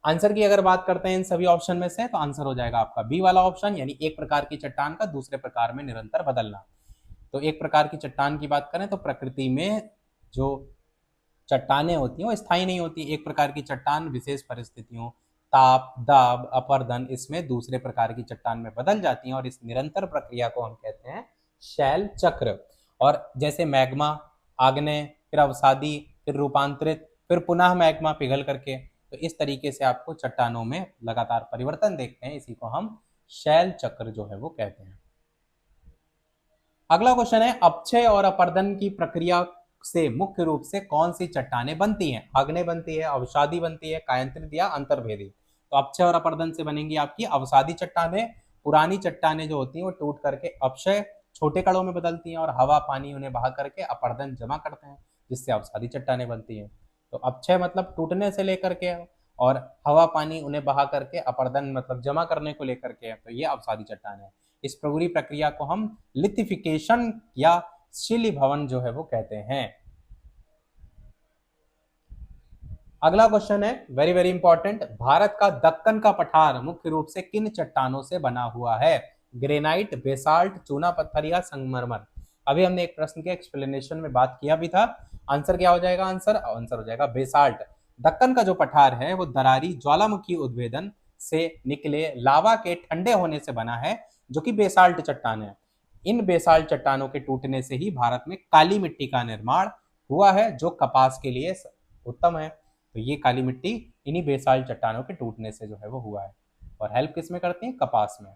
आंसर की अगर बात करते हैं इन सभी ऑप्शन में से, तो आंसर हो जाएगा आपका बी वाला ऑप्शन, यानी एक प्रकार की चट्टान का दूसरे प्रकार में निरंतर बदलना। तो एक प्रकार की चट्टान की बात करें तो प्रकृति में जो चट्टानें होती हैं वो स्थायी नहीं होती। एक प्रकार की चट्टान विशेष परिस्थितियों, ताप, दाब, अपर्दन, इसमें दूसरे प्रकार की चट्टान में बदल जाती हैं, और इस निरंतर प्रक्रिया को हम कहते हैं शैल चक्र। और जैसे मैग्मा, आग्नेय, फिर अवसादी, फिर रूपांतरित, फिर पुनः मैग्मा पिघल करके, तो इस तरीके से आपको चट्टानों में लगातार परिवर्तन देखते हैं, इसी को हम शैल चक्र जो है वो कहते हैं। अगला क्वेश्चन है अपक्षय और अपर्दन की प्रक्रिया से मुख्य रूप से कौन सी चट्टानें बनती हैं? आग्नेय बनती है, अवसादी बनती है, कायांतरित या अंतर्भेदी। तो अपक्षय और अपर्दन से बनेंगी आपकी अवसादी चट्टानें। पुरानी चट्टानें जो होती हैं वो टूट करके अपक्षय छोटे कणों में बदलती हैं, और हवा पानी उन्हें बहा करके अपर्दन जमा करते हैं, जिससे अवसादी चट्टानें बनती हैं। तो अपक्षय मतलब टूटने से लेकर के, और हवा पानी उन्हें बहा करके अपर्दन मतलब जमा करने को लेकर के, तो ये अवसादी चट्टान है। इस पूरी प्रक्रिया को हम लिथिफिकेशन या शिलीभवन जो है वो कहते हैं। अगला क्वेश्चन है वेरी वेरी इंपॉर्टेंट, भारत का दक्कन का पठार मुख्य रूप से किन चट्टानों से बना हुआ है? ग्रेनाइट, बेसाल्ट, चूना पत्थर या संगमरमर। अभी हमने एक प्रश्न के एक्सप्लेनेशन में बात किया भी था, आंसर क्या हो जाएगा? आंसर आंसर हो जाएगा बेसाल्ट। दक्कन का जो पठार है वो दरारी ज्वालामुखी उद्भेदन से निकले लावा के ठंडे होने से बना है, जो कि बेसाल्ट चट्टान है। इन बेसाल्ट चट्टानों के टूटने से ही भारत में काली मिट्टी का निर्माण हुआ है, जो कपास के लिए उत्तम है। तो ये काली मिट्टी इन्हीं बेसाल्ट चट्टानों के टूटने से जो है वो हुआ है। और हेल्प किस में करती है? कपास में।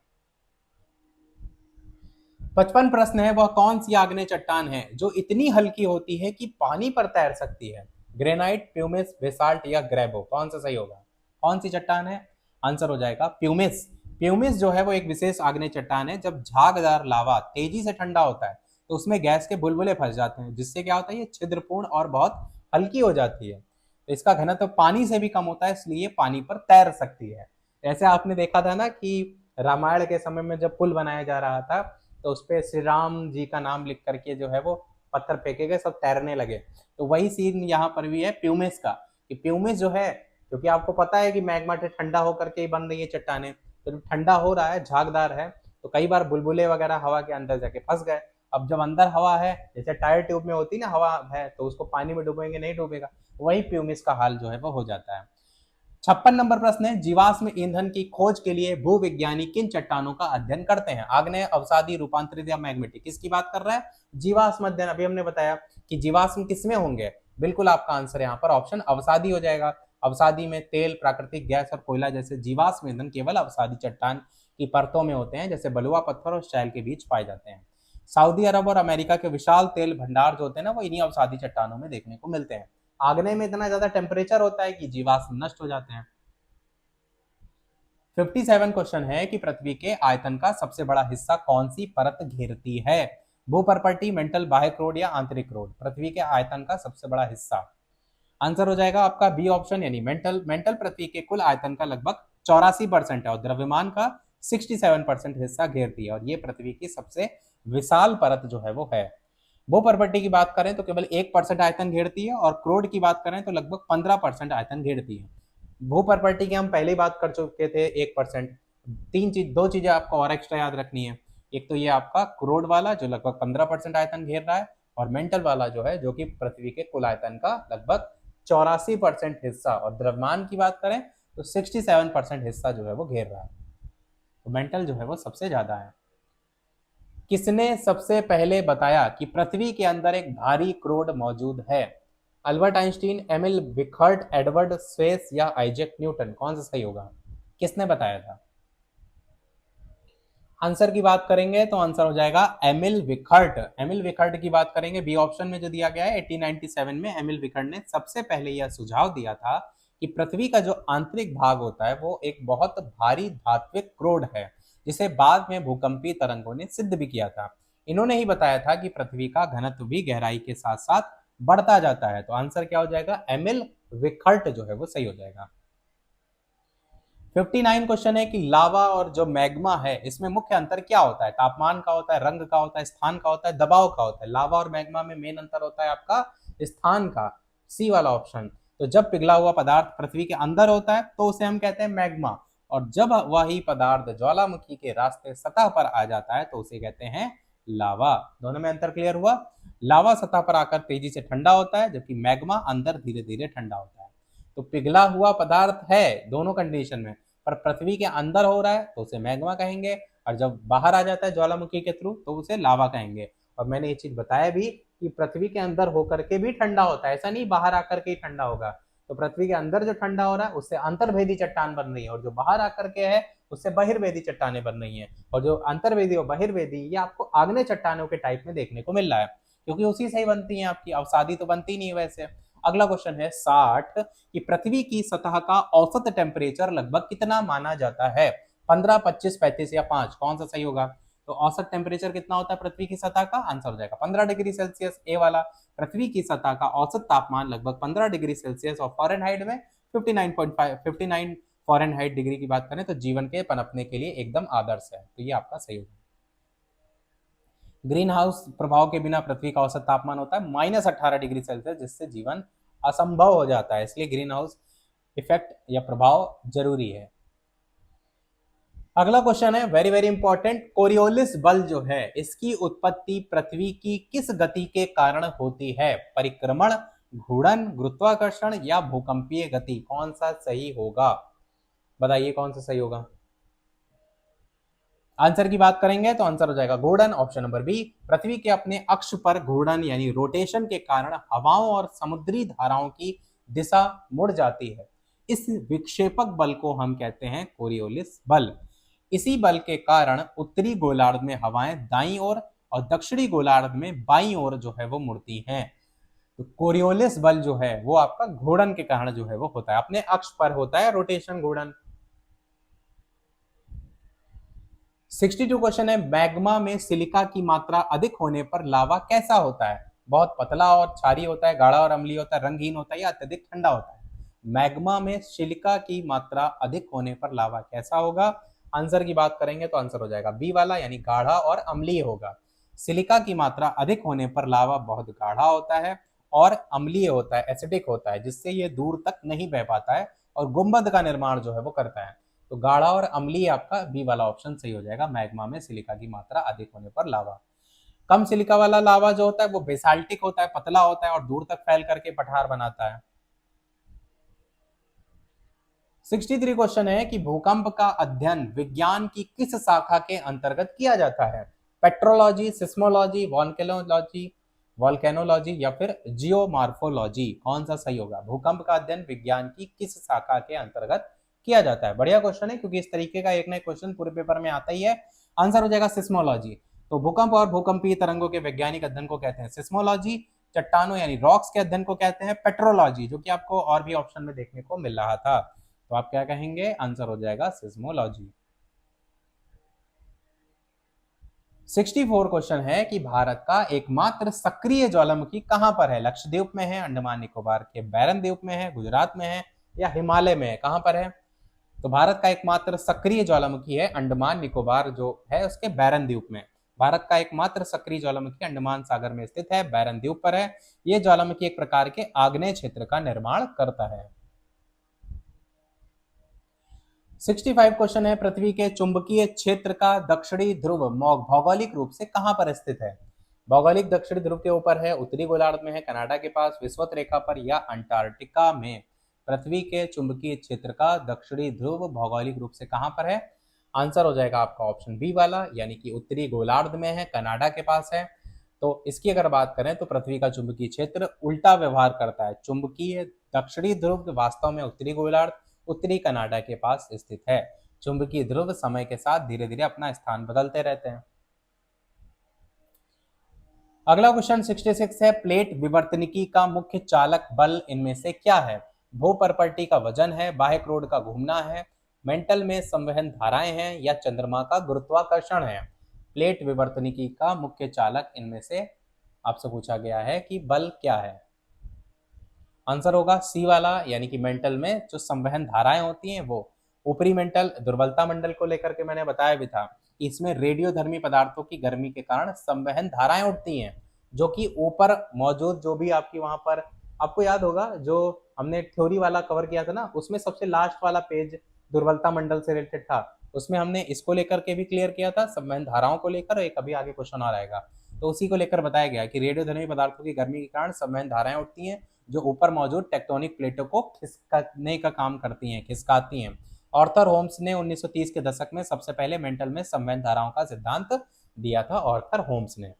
55 प्रश्न है, वह कौन सी आग्नेय चट्टान है जो इतनी हल्की होती है कि पानी पर तैर सकती है? ग्रेनाइट, प्यूमिस, बेसाल्ट या ग्रेबो? कौन सा सही होगा? कौन सी चट्टान है? आंसर हो जाएगा प्यूमिस। प्यूमिस जो है वो एक विशेष आग्नेय चट्टान है। जब झागदार लावा तेजी से ठंडा होता है तो उसमें गैस के बुलबुले फंस जाते हैं, जिससे क्या होता है? ये छिद्रपूर्ण और बहुत हल्की हो जाती है। तो इसका घनत्व तो पानी से भी कम होता है, इसलिए ये पानी पर तैर सकती है। ऐसे आपने देखा था ना कि रामायण के समय में जब पुल बनाया जा रहा था तो उस पर श्री राम जी का नाम लिख करके जो है वो पत्थर फेंके गए, सब तैरने लगे। तो वही सीन यहाँ पर भी है प्यूमिस का, कि प्यूमिस जो है, क्योंकि आपको पता है कि मैग्मा ठंडा होकर के ही बन रही है चट्टाने, तो जब ठंडा हो रहा है, झागदार है, तो कई बार बुलबुले वगैरह हवा के अंदर जाके फंस गए। अब जब अंदर हवा है, जैसे टायर ट्यूब में होती ना हवा है, तो उसको पानी में डूबेंगे नहीं डूबेगा, वही प्यूमिस का हाल जो है वो हो जाता है। 56 नंबर प्रश्न है, जीवाश्म ईंधन की खोज के लिए भूविज्ञानी किन चट्टानों का अध्ययन करते हैं? आग्नेय, अवसादी, रूपांतरित या मैग्मेटिक? किसकी बात कर रहा है? जीवाश्म अध्ययन। अभी हमने बताया कि जीवाश्म किसमें होंगे। बिल्कुल आपका आंसर यहाँ पर ऑप्शन अवसादी हो जाएगा। अवसादी में तेल, प्राकृतिक गैस और कोयला जैसे जीवाश्म ईंधन केवल अवसादी चट्टान की परतों में होते हैं, जैसे बलुआ पत्थर और शैल के बीच पाए जाते हैं। सऊदी अरब और अमेरिका के विशाल तेल भंडार जो होते हैं ना, वो इन्हीं अवसादी चट्टानों में देखने को मिलते हैं। आग्नेय में इतना ज्यादा टेम्परेचर होता है कि जीवाश्म नष्ट हो जाते हैं। 57 क्वेश्चन है कि पृथ्वी के आयतन का सबसे बड़ा हिस्सा कौन सी परत घेरती है? भूपर्पटी, मेंटल, बाह्य क्रोड या आंतरिक क्रोड? पृथ्वी के आयतन का सबसे बड़ा हिस्सा, आंसर हो जाएगा आपका बी ऑप्शन, यानी मेंटल। मेंटल पृथ्वी के कुल आयतन का लगभग 84% है और द्रव्यमान का 67% हिस्सा घेरती है, और ये पृथ्वी की सबसे विशाल परत जो है वो है। भूपर्पटी की बात करें तो केवल 1% आयतन घेरती है, और क्रोड की बात करें तो लगभग 15% आयतन घेरती है। भूपर्पटी की हम पहले ही बात कर चुके थे, 1%। दो चीजें आपको और एक्स्ट्रा याद रखनी है। एक तो ये आपका क्रोड वाला जो लगभग 15% आयतन घेर रहा है, और मेंटल वाला जो है, जो कि पृथ्वी के कुल आयतन का लगभग 84% हिस्सा, और द्रव्यमान की बात करें तो 67% हिस्सा जो है वो घेर रहा है। तो मेंटल जो है वो सबसे ज्यादा है। किसने सबसे पहले बताया कि पृथ्वी के अंदर एक भारी क्रोड मौजूद है? Albert Einstein, Emil Wiechert, Edward Suess या आइजैक न्यूटन? कौन सा सही होगा? किसने बताया था? आंसर की बात करेंगे तो आंसर हो जाएगा एमिल विकर्ट। एमिल विकर्ट की बात करेंगे, बी ऑप्शन में जो दिया गया है, 1897 में एमिल विकर्ट ने सबसे पहले यह सुझाव दिया था कि पृथ्वी का जो आंतरिक भाग होता है वो एक बहुत भारी धात्विक क्रोड है, जिसे बाद में भूकंपीय तरंगों ने सिद्ध भी किया था। इन्होंने ही बताया था कि पृथ्वी का घनत्व भी गहराई के साथ साथ बढ़ता जाता है। तो आंसर क्या हो जाएगा? एमिल विकर्ट जो है वो सही हो जाएगा। 59 क्वेश्चन है कि लावा और जो मैग्मा है इसमें मुख्य अंतर क्या होता है? तापमान का होता है, रंग का होता है, स्थान का होता है, दबाव का होता है? लावा और मैग्मा में मेन अंतर होता है आपका स्थान का, सी वाला ऑप्शन। तो जब पिघला हुआ पदार्थ पृथ्वी के अंदर होता है तो उसे हम कहते हैं मैग्मा, और जब वही पदार्थ ज्वालामुखी के रास्ते सतह पर आ जाता है तो उसे कहते हैं लावा। दोनों में अंतर क्लियर हुआ? लावा सतह पर आकर तेजी से ठंडा होता है, जबकि मैग्मा अंदर धीरे धीरे ठंडा होता है। तो पिघला हुआ पदार्थ है दोनों कंडीशन में, पर पृथ्वी के अंदर हो रहा है तो उसे मैग्मा कहेंगे, और जब बाहर आ जाता है ज्वालामुखी के थ्रू तो उसे लावा कहेंगे। और मैंने ये चीज बताया भी कि पृथ्वी के अंदर होकर के भी ठंडा होता है, ऐसा नहीं बाहर आकर के ही ठंडा होगा। तो पृथ्वी के अंदर जो ठंडा हो रहा है उससे अंतर्भेदी चट्टान बन रही है, और जो बाहर आकर के है उससे बहिर्वेदी चट्टाने बन रही है। और जो अंतर्वेदी और बहिर्वेदी ये आपको आग्नेय चट्टानों के टाइप में देखने को मिल रहा है, क्योंकि उसी से ही बनती है आपकी, अवसादी तो बनती नहीं वैसे। अगला क्वेश्चन है 60 कि पृथ्वी की सतह का औसत टेम्परेचर लगभग कितना माना जाता है? 15, 25, 35 या 5? कौन सा सही होगा? तो औसत टेम्परेचर कितना होता है पृथ्वी की सतह का? आंसर हो जाएगा 15 डिग्री सेल्सियस, ए वाला। पृथ्वी की सतह का औसत तापमान लगभग 15 डिग्री सेल्सियस, और फॉरेनहाइट में 59.5 फॉरेनहाइट डिग्री की बात करें तो जीवन के पनपने के लिए एकदम आदर्श है। तो ये आपका सही होगा। ग्रीन हाउस प्रभाव के बिना पृथ्वी का औसत तापमान होता है -18 डिग्री सेल्सियस, जिससे जीवन असंभव हो जाता है, इसलिए ग्रीन हाउस इफेक्ट या प्रभाव जरूरी है। अगला क्वेश्चन है वेरी वेरी इंपॉर्टेंट। कोरियोलिस बल जो है इसकी उत्पत्ति पृथ्वी की किस गति के कारण होती है? परिक्रमण, घूर्णन, गुरुत्वाकर्षण या भूकंपीय गति? कौन सा सही होगा? बताइए कौन सा सही होगा। आंसर की बात करेंगे तो आंसर हो जाएगा घूर्णन, ऑप्शन नंबर बी। पृथ्वी के अपने अक्ष पर घूर्णन यानी रोटेशन के कारण हवाओं और समुद्री धाराओं की दिशा मुड़ जाती है। इस विक्षेपक बल को हम कहते हैं कोरियोलिस बल। इसी बल के कारण उत्तरी गोलार्ध में हवाएं दाईं ओर और दक्षिणी गोलार्ध में बाईं ओर जो है वो मुड़ती हैं। तो कोरियोलिस बल जो है वो आपका घूर्णन के कारण जो है वो होता है, अपने अक्ष पर होता है रोटेशन, घूर्णन। 62 क्वेश्चन है, मैग्मा में सिलिका की मात्रा अधिक होने पर लावा कैसा होता है? बहुत पतला और क्षारीय होता है, गाढ़ा और अम्लीय होता है, रंगहीन होता है या अत्यधिक ठंडा होता है? मैग्मा में सिलिका की मात्रा अधिक होने पर लावा कैसा होगा? आंसर की बात करेंगे तो आंसर हो जाएगा बी वाला, यानी गाढ़ा और अम्लीय होगा। सिलिका की मात्रा अधिक होने पर लावा बहुत गाढ़ा होता है और अम्लीय होता है, एसिडिक होता है, जिससे ये दूर तक नहीं बह पाता है और गुंबद का निर्माण जो है वो करता है। तो गाढ़ा और अम्लीय आपका बी वाला ऑप्शन सही हो जाएगा। मैग्मा में सिलिका की मात्रा अधिक होने पर लावा। कम सिलिका वाला लावा जो होता है वो बेसाल्टिक होता है, पतला होता है और दूर तक फैल करके पठार बनाता है। 63 क्वेश्चन है कि भूकंप का अध्ययन विज्ञान की किस शाखा के अंतर्गत किया जाता है? पेट्रोलॉजी, सिस्मोलॉजी, वॉल्केनोलॉजी या फिर जियोमार्फोलॉजी? कौन सा सही होगा? भूकंप का अध्ययन विज्ञान की किस शाखा के अंतर्गत किया जाता है? बढ़िया क्वेश्चन है, क्योंकि इस तरीके का एक ना एक क्वेश्चन पूरे पेपर में आता ही है। आंसर हो जाएगा सिस्मोलॉजी। तो भूकंप और भूकंपीय तरंगों के वैज्ञानिक अध्ययन को कहते हैं सिस्मोलॉजी। चट्टानों यानी रॉक्स के अध्ययन को कहते हैं पेट्रोलॉजी, जो कि आपको और भी ऑप्शन में देखने को मिल रहा था। तो आप क्या कहेंगे? आंसर हो जाएगा सिस्मोलॉजी। 64 क्वेश्चन है कि भारत का एकमात्र सक्रिय ज्वालामुखी कहां पर है? लक्षद्वीप में है, अंडमान निकोबार के बैरन द्वीप में है, गुजरात में है या हिमालय में है? कहां पर है? तो भारत का एकमात्र सक्रिय ज्वालामुखी है अंडमान निकोबार जो है उसके बैरन द्वीप में। भारत का एकमात्र सक्रिय ज्वालामुखी अंडमान सागर में स्थित है, बैरन द्वीप पर है। यह ज्वालामुखी एक प्रकार के आग्नेय क्षेत्र का निर्माण करता है। 65 क्वेश्चन है, पृथ्वी के चुंबकीय क्षेत्र का दक्षिणी ध्रुव भौगोलिक रूप से कहां पर स्थित है? भौगोलिक दक्षिणी ध्रुव के ऊपर है, उत्तरी गोलार्ध में है, कनाडा के पास, विषुवत रेखा पर या अंटार्कटिका में? पृथ्वी के चुंबकीय क्षेत्र का दक्षिणी ध्रुव भौगोलिक रूप से कहां पर है? आंसर हो जाएगा आपका ऑप्शन बी वाला, यानी कि उत्तरी गोलार्ध में है, कनाडा के पास है। तो इसकी अगर बात करें तो पृथ्वी का चुंबकीय क्षेत्र उल्टा व्यवहार करता है। चुंबकीय दक्षिणी ध्रुव वास्तव में उत्तरी गोलार्ध, उत्तरी कनाडा के पास स्थित है। चुंबकीय ध्रुव समय के साथ धीरे धीरे अपना स्थान बदलते रहते हैं। अगला क्वेश्चन 66 है, प्लेट विवर्तनिकी का मुख्य चालक बल इनमें से क्या है? भूपर्पटी का वजन है, बाह्य क्रोड का घूमना है, मेंटल में संवहन धाराएं हैं या चंद्रमा का गुरुत्वाकर्षण है? प्लेट विवर्तनिकी का मुख्य चालक इनमें से आपसे पूछा गया है कि बल क्या है? आंसर होगा सी वाला, यानी कि मेंटल में जो संवहन धाराएं होती हैं वो। ऊपरी मेंटल दुर्बलता मंडल को लेकर के मैंने बताया भी था कि इसमें रेडियोधर्मी पदार्थों की गर्मी के कारण संवहन धाराएं उठती हैं, जो कि ऊपर मौजूद जो भी आपकी वहां पर, आपको याद होगा जो हमने थ्योरी वाला कवर किया था ना, उसमें सबसे लास्ट वाला पेज दुर्बलता मंडल से रिलेटेड था। उसमें हमने इसको लेकर के भी क्लियर किया था, संवहन धाराओं को लेकर। एक अभी आगे क्वेश्चन आ रहेगा तो उसी को लेकर बताया गया कि रेडियोधर्मी पदार्थों की गर्मी के कारण संवहन धाराएं उठती हैं, जो ऊपर मौजूद टेक्टोनिक प्लेटों को खिसकाने का काम करती हैं, खिसकाती हैं। ऑर्थर होम्स ने 1930 के दशक में सबसे पहले मेंटल में संवहन धाराओं का सिद्धांत दिया था, ऑर्थर होम्स ने।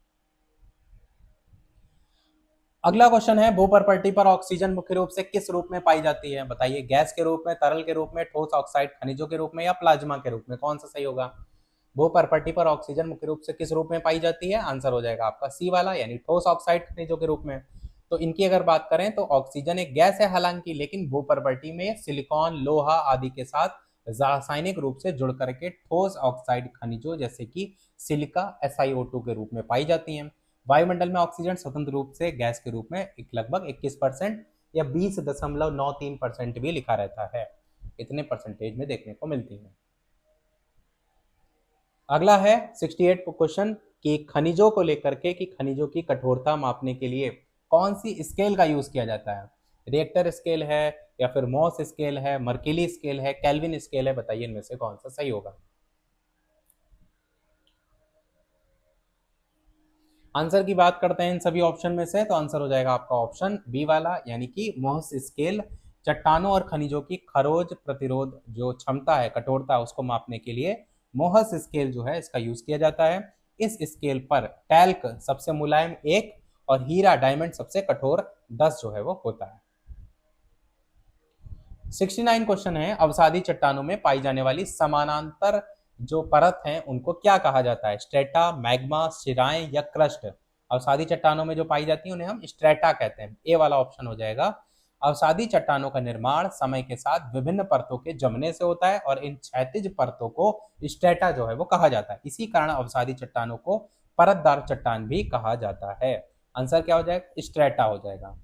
अगला क्वेश्चन है, भूपर्पटी पर ऑक्सीजन मुख्य रूप से किस रूप में पाई जाती है? बताइए, गैस के रूप में, तरल के रूप में, ठोस ऑक्साइड खनिजों के रूप में या प्लाज्मा के रूप में? कौन सा सही होगा? भूपर्पटी पर ऑक्सीजन मुख्य रूप से किस रूप में पाई जाती है? आंसर हो जाएगा आपका सी वाला, यानी ठोस ऑक्साइड खनिजों के रूप में। तो इनकी अगर बात करें तो ऑक्सीजन एक गैस है हालांकि, लेकिन भूपर्पटी में सिलिकॉन, लोहा आदि के साथ रासायनिक रूप से जुड़ करके ठोस ऑक्साइड खनिजों जैसे कि सिलिका SiO2 के रूप में पाई जाती हैं। वायुमंडल में ऑक्सीजन स्वतंत्र रूप से गैस के रूप में लगभग 21% या 20.93% भी लिखा रहता है, इतने परसेंटेज में देखने को मिलती है। अगला है 68 क्वेश्चन कि खनिजों को लेकर के, कि खनिजों की कठोरता मापने के लिए कौन सी स्केल का यूज किया जाता है? रिएक्टर स्केल है या फिर मॉस स्केल है, मर्किली स्केल है, केल्विन स्केल है? बताइए इनमें से कौन सा सही होगा। आंसर की बात करते हैं इन सभी ऑप्शन में से, तो आंसर हो जाएगा आपका ऑप्शन बी वाला, यानी कि मोहस स्केल। चट्टानों और खनिजों की खरोज प्रतिरोध जो क्षमता है, कठोरता है, उसको मापने के लिए मोहस स्केल जो है इसका यूज किया जाता है। इस स्केल पर टैल्क सबसे मुलायम 1 और हीरा डायमंड सबसे कठोर 10 जो है वो होता है। 69 क्वेश्चन है, अवसादी चट्टानों में पाई जाने वाली समानांतर जो परत है उनको क्या कहा जाता है? स्ट्रेटा, मैग्मा, शिराएं या क्रस्ट? अवसादी चट्टानों में जो पाई जाती है उन्हें हम स्ट्रेटा कहते हैं। ए वाला ऑप्शन हो जाएगा। अवसादी चट्टानों का निर्माण समय के साथ विभिन्न परतों के जमने से होता है और इन क्षैतिज परतों को स्ट्रेटा जो है वो कहा जाता है। इसी कारण अवसादी चट्टानों को परतदार चट्टान भी कहा जाता है। आंसर क्या हो जाएगा? स्ट्रेटा हो जाएगा।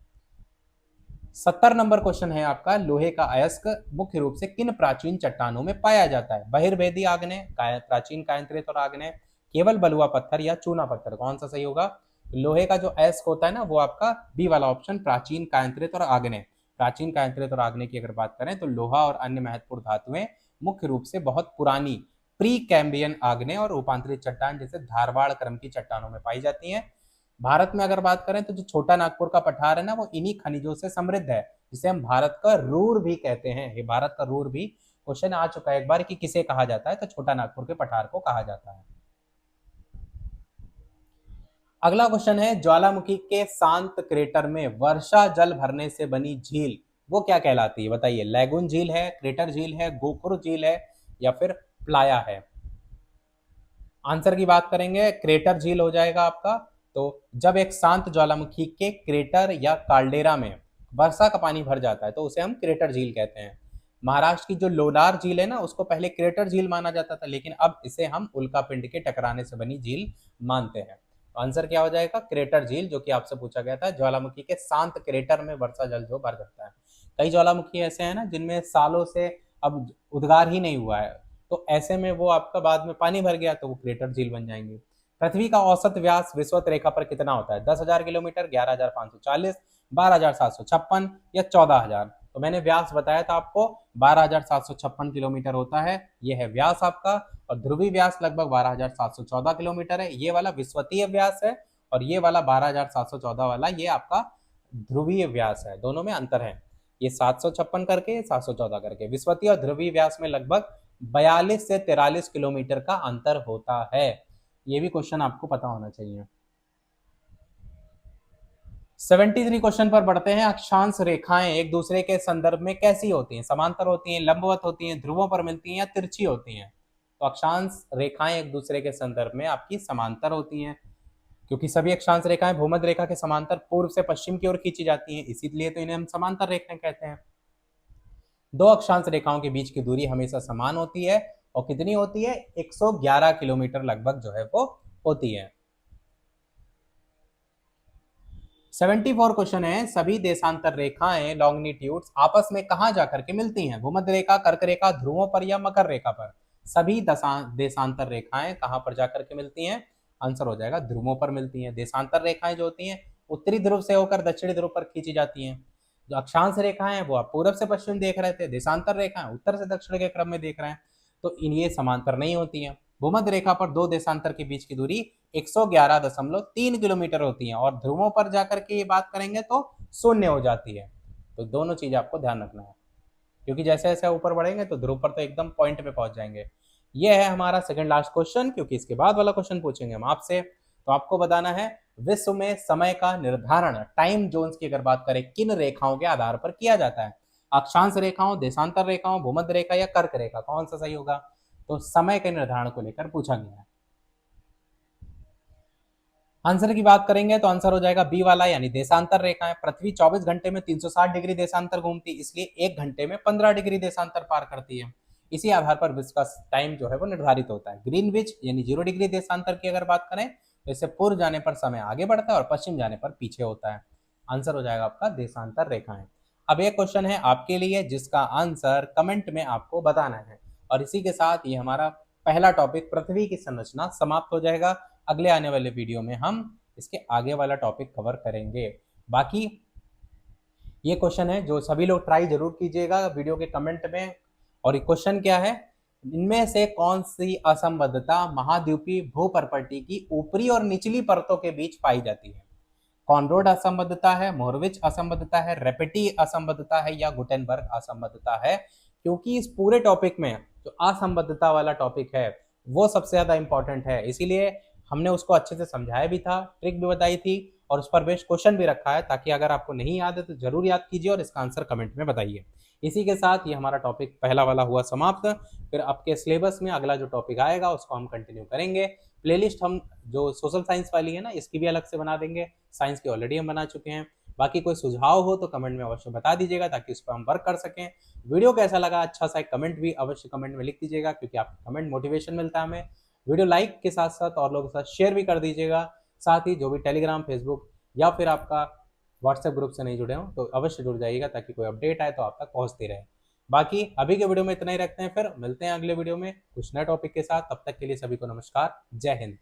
70 नंबर क्वेश्चन है आपका, लोहे का अयस्क मुख्य रूप से किन प्राचीन चट्टानों में पाया जाता है? बहिर्वेदी आग्नेय, प्राचीन कायांतरित और आग्नेय, केवल बलुआ पत्थर या चूना पत्थर? कौन सा सही होगा? लोहे का जो अयस्क होता है ना, वो आपका बी वाला ऑप्शन, प्राचीन कायांतरित और आग्नेय। प्राचीन कायांतरित और आग्नेय की अगर बात करें तो लोहा और अन्य महत्वपूर्ण धातुएं मुख्य रूप से बहुत पुरानी प्री कैम्बियन आग्नेय और रूपांतरित चट्टान जैसे धारवाड़ क्रम की चट्टानों में पाई जाती हैं। भारत में अगर बात करें तो जो छोटा नागपुर का पठार है ना, वो इन्हीं खनिजों से समृद्ध है, जिसे हम भारत का रूर भी कहते हैं। ये भारत का रूर भी क्वेश्चन आ चुका है एक बार कि किसे कहा जाता है, तो छोटा नागपुर के पठार को कहा जाता है। अगला क्वेश्चन है, ज्वालामुखी के शांत क्रेटर में वर्षा जल भरने से बनी झील वो क्या कहलाती है? बताइए। लैगून झील है, क्रेटर झील है, गोखुर झील है या फिर प्लाया है? आंसर की बात करेंगे, क्रेटर झील हो जाएगा आपका। तो जब एक शांत ज्वालामुखी के क्रेटर या काल्डेरा में वर्षा का पानी भर जाता है तो उसे हम क्रेटर झील कहते हैं। महाराष्ट्र की जो लोनार झील है ना, उसको पहले क्रेटर झील माना जाता था, लेकिन अब इसे हम उल्कापिंड के टकराने से बनी झील मानते हैं। तो आंसर क्या हो जाएगा? क्रेटर झील, जो कि आपसे पूछा गया था। ज्वालामुखी के शांत क्रेटर में वर्षा जल जो भर जाता है। कई ज्वालामुखी ऐसे हैं ना जिनमें सालों से अब उद्गार ही नहीं हुआ है, तो ऐसे में वो आपका बाद में पानी भर गया तो वो क्रेटर झील बन जाएंगे। पृथ्वी का औसत व्यास विषुवत रेखा पर कितना होता है? 10,000 किलोमीटर, 11,540, 12,756 या 14,000? तो मैंने व्यास बताया था आपको, 12,756 किलोमीटर होता है, ये है व्यास आपका। और ध्रुवीय व्यास लगभग 12,714 किलोमीटर है, ये वाला विश्वतीय व्यास है। और ये वाला 12,714 वाला ये आपका ध्रुवीय व्यास है, दोनों में अंतर है। ये 756 करके, 714 करके। विश्वतीय और ध्रुवीय व्यास में लगभग 42 से 43 किलोमीटर का अंतर होता है। ये भी क्वेश्चन आपको पता होना चाहिए। 73 क्वेश्चन पर बढ़ते हैं। अक्षांश रेखाएं एक दूसरे के संदर्भ में कैसी होती हैं? समांतर होती हैं, लंबवत होती हैं, ध्रुवों पर मिलती हैं या तिरछी होती हैं? तो अक्षांश रेखाएं एक दूसरे के संदर्भ में आपकी समांतर होती हैं, क्योंकि सभी अक्षांश रेखाएं भूमध्य रेखा के समांतर पूर्व से पश्चिम की ओर खींची जाती हैं, इसीलिए तो इन्हें हम समांतर रेखाएं कहते हैं। दो अक्षांश रेखाओं के बीच की दूरी हमेशा समान होती है, और कितनी होती है? 111 किलोमीटर लगभग जो है वो होती है। 74 क्वेश्चन है, सभी देशांतर रेखाएं लॉन्गिट्यूड्स आपस में कहां जाकर के मिलती हैं? भूमध्य रेखा, कर्क रेखा, ध्रुवों पर या मकर रेखा पर? सभी देशांतर रेखाएं कहां पर जाकर के मिलती हैं? आंसर हो जाएगा ध्रुवों पर मिलती हैं। देशांतर रेखाएं जो होती हैं उत्तरी ध्रुव से होकर दक्षिणी ध्रुव पर खींची जाती हैं। जो अक्षांश रेखाएं वो आप पूर्व से पश्चिम देख रहे थे, देशांतर रेखाएं उत्तर से दक्षिण के क्रम में देख रहे हैं, तो ये समांतर नहीं होती हैं। भूमध्य रेखा पर दो देशांतर के बीच की दूरी 111.3 किलोमीटर होती है, और ध्रुवों पर जाकर के ये बात करेंगे तो शून्य हो जाती है। तो दोनों चीज आपको ध्यान रखना है, क्योंकि जैसे जैसे ऊपर बढ़ेंगे तो ध्रुव पर तो एकदम पॉइंट पे पहुंच जाएंगे। ये है हमारा सेकंड लास्ट क्वेश्चन, क्योंकि इसके बाद वाला क्वेश्चन पूछेंगे हम आपसे। तो आपको बताना है, विश्व में समय का निर्धारण टाइम जोन्स की अगर बात करें किन रेखाओं के आधार पर किया जाता है? अक्षांश रेखाओं, देशांतर रेखाओं, भूमध्य रेखा या कर्क रेखा? कौन सा सही होगा? तो समय के निर्धारण को लेकर पूछा गया है। आंसर की बात करेंगे तो आंसर हो जाएगा बी वाला, यानी देशांतर रेखाएं। पृथ्वी 24 घंटे में 360 डिग्री देशांतर घूमती, इसलिए 1 घंटे में 15 डिग्री देशांतर पार करती है। इसी आधार पर विश्व का टाइम जो है वो निर्धारित होता है। ग्रीनविच यानी 0 डिग्री देशांतर की अगर बात करें तो इससे पूर्व जाने पर समय आगे बढ़ता है और पश्चिम जाने पर पीछे होता है। आंसर हो जाएगा आपका देशांतर रेखाएं। अब एक क्वेश्चन है आपके लिए जिसका आंसर कमेंट में आपको बताना है, और इसी के साथ ये हमारा पहला टॉपिक पृथ्वी की संरचना समाप्त हो जाएगा। अगले आने वाले वीडियो में हम इसके आगे वाला टॉपिक कवर करेंगे। बाकी ये क्वेश्चन है जो सभी लोग ट्राई जरूर कीजिएगा वीडियो के कमेंट में। और ये क्वेश्चन क्या है? इनमें से कौन सी असंबद्धता महाद्वीपीय भूपर्पटी की ऊपरी और निचली परतों के बीच पाई जाती है? कॉनरोड असंबद्धता है, मोरविच असंबद्धता है, रेपेटी असंबद्धता है, या गुटेनबर्ग असंबद्धता है? क्योंकि इस पूरे टॉपिक में जो असंबद्धता वाला टॉपिक है वो सबसे ज्यादा इंपॉर्टेंट है, इसीलिए हमने उसको अच्छे से समझाया भी था, ट्रिक भी बताई थी और उस पर बेस्ड क्वेश्चन भी रखा है, ताकि अगर आपको नहीं याद है तो जरूर याद कीजिए और इसका आंसर कमेंट में बताइए। इसी के साथ ये हमारा टॉपिक पहला वाला हुआ समाप्त। फिर आपके सिलेबस में अगला जो टॉपिक आएगा उसको हम कंटिन्यू करेंगे। प्लेलिस्ट हम जो सोशल साइंस वाली है ना, इसकी भी अलग से बना देंगे, साइंस की ऑलरेडी हम बना चुके हैं। बाकी कोई सुझाव हो तो कमेंट में अवश्य बता दीजिएगा ताकि उस पर हम वर्क कर सकें। वीडियो कैसा लगा अच्छा सा एक कमेंट भी अवश्य कमेंट में लिख दीजिएगा, क्योंकि आपका कमेंट मोटिवेशन मिलता है हमें। वीडियो लाइक के साथ साथ और लोगों के साथ शेयर भी कर दीजिएगा। साथ ही जो भी टेलीग्राम, फेसबुक या फिर आपका व्हाट्सएप ग्रुप से नहीं जुड़े हो तो अवश्य जुड़ जाइएगा, ताकि कोई अपडेट आए तो आप तक पहुंचती रहे। बाकी अभी के वीडियो में इतना ही रखते हैं, फिर मिलते हैं अगले वीडियो में कुछ नए टॉपिक के साथ। तब तक के लिए सभी को नमस्कार, जय हिंद।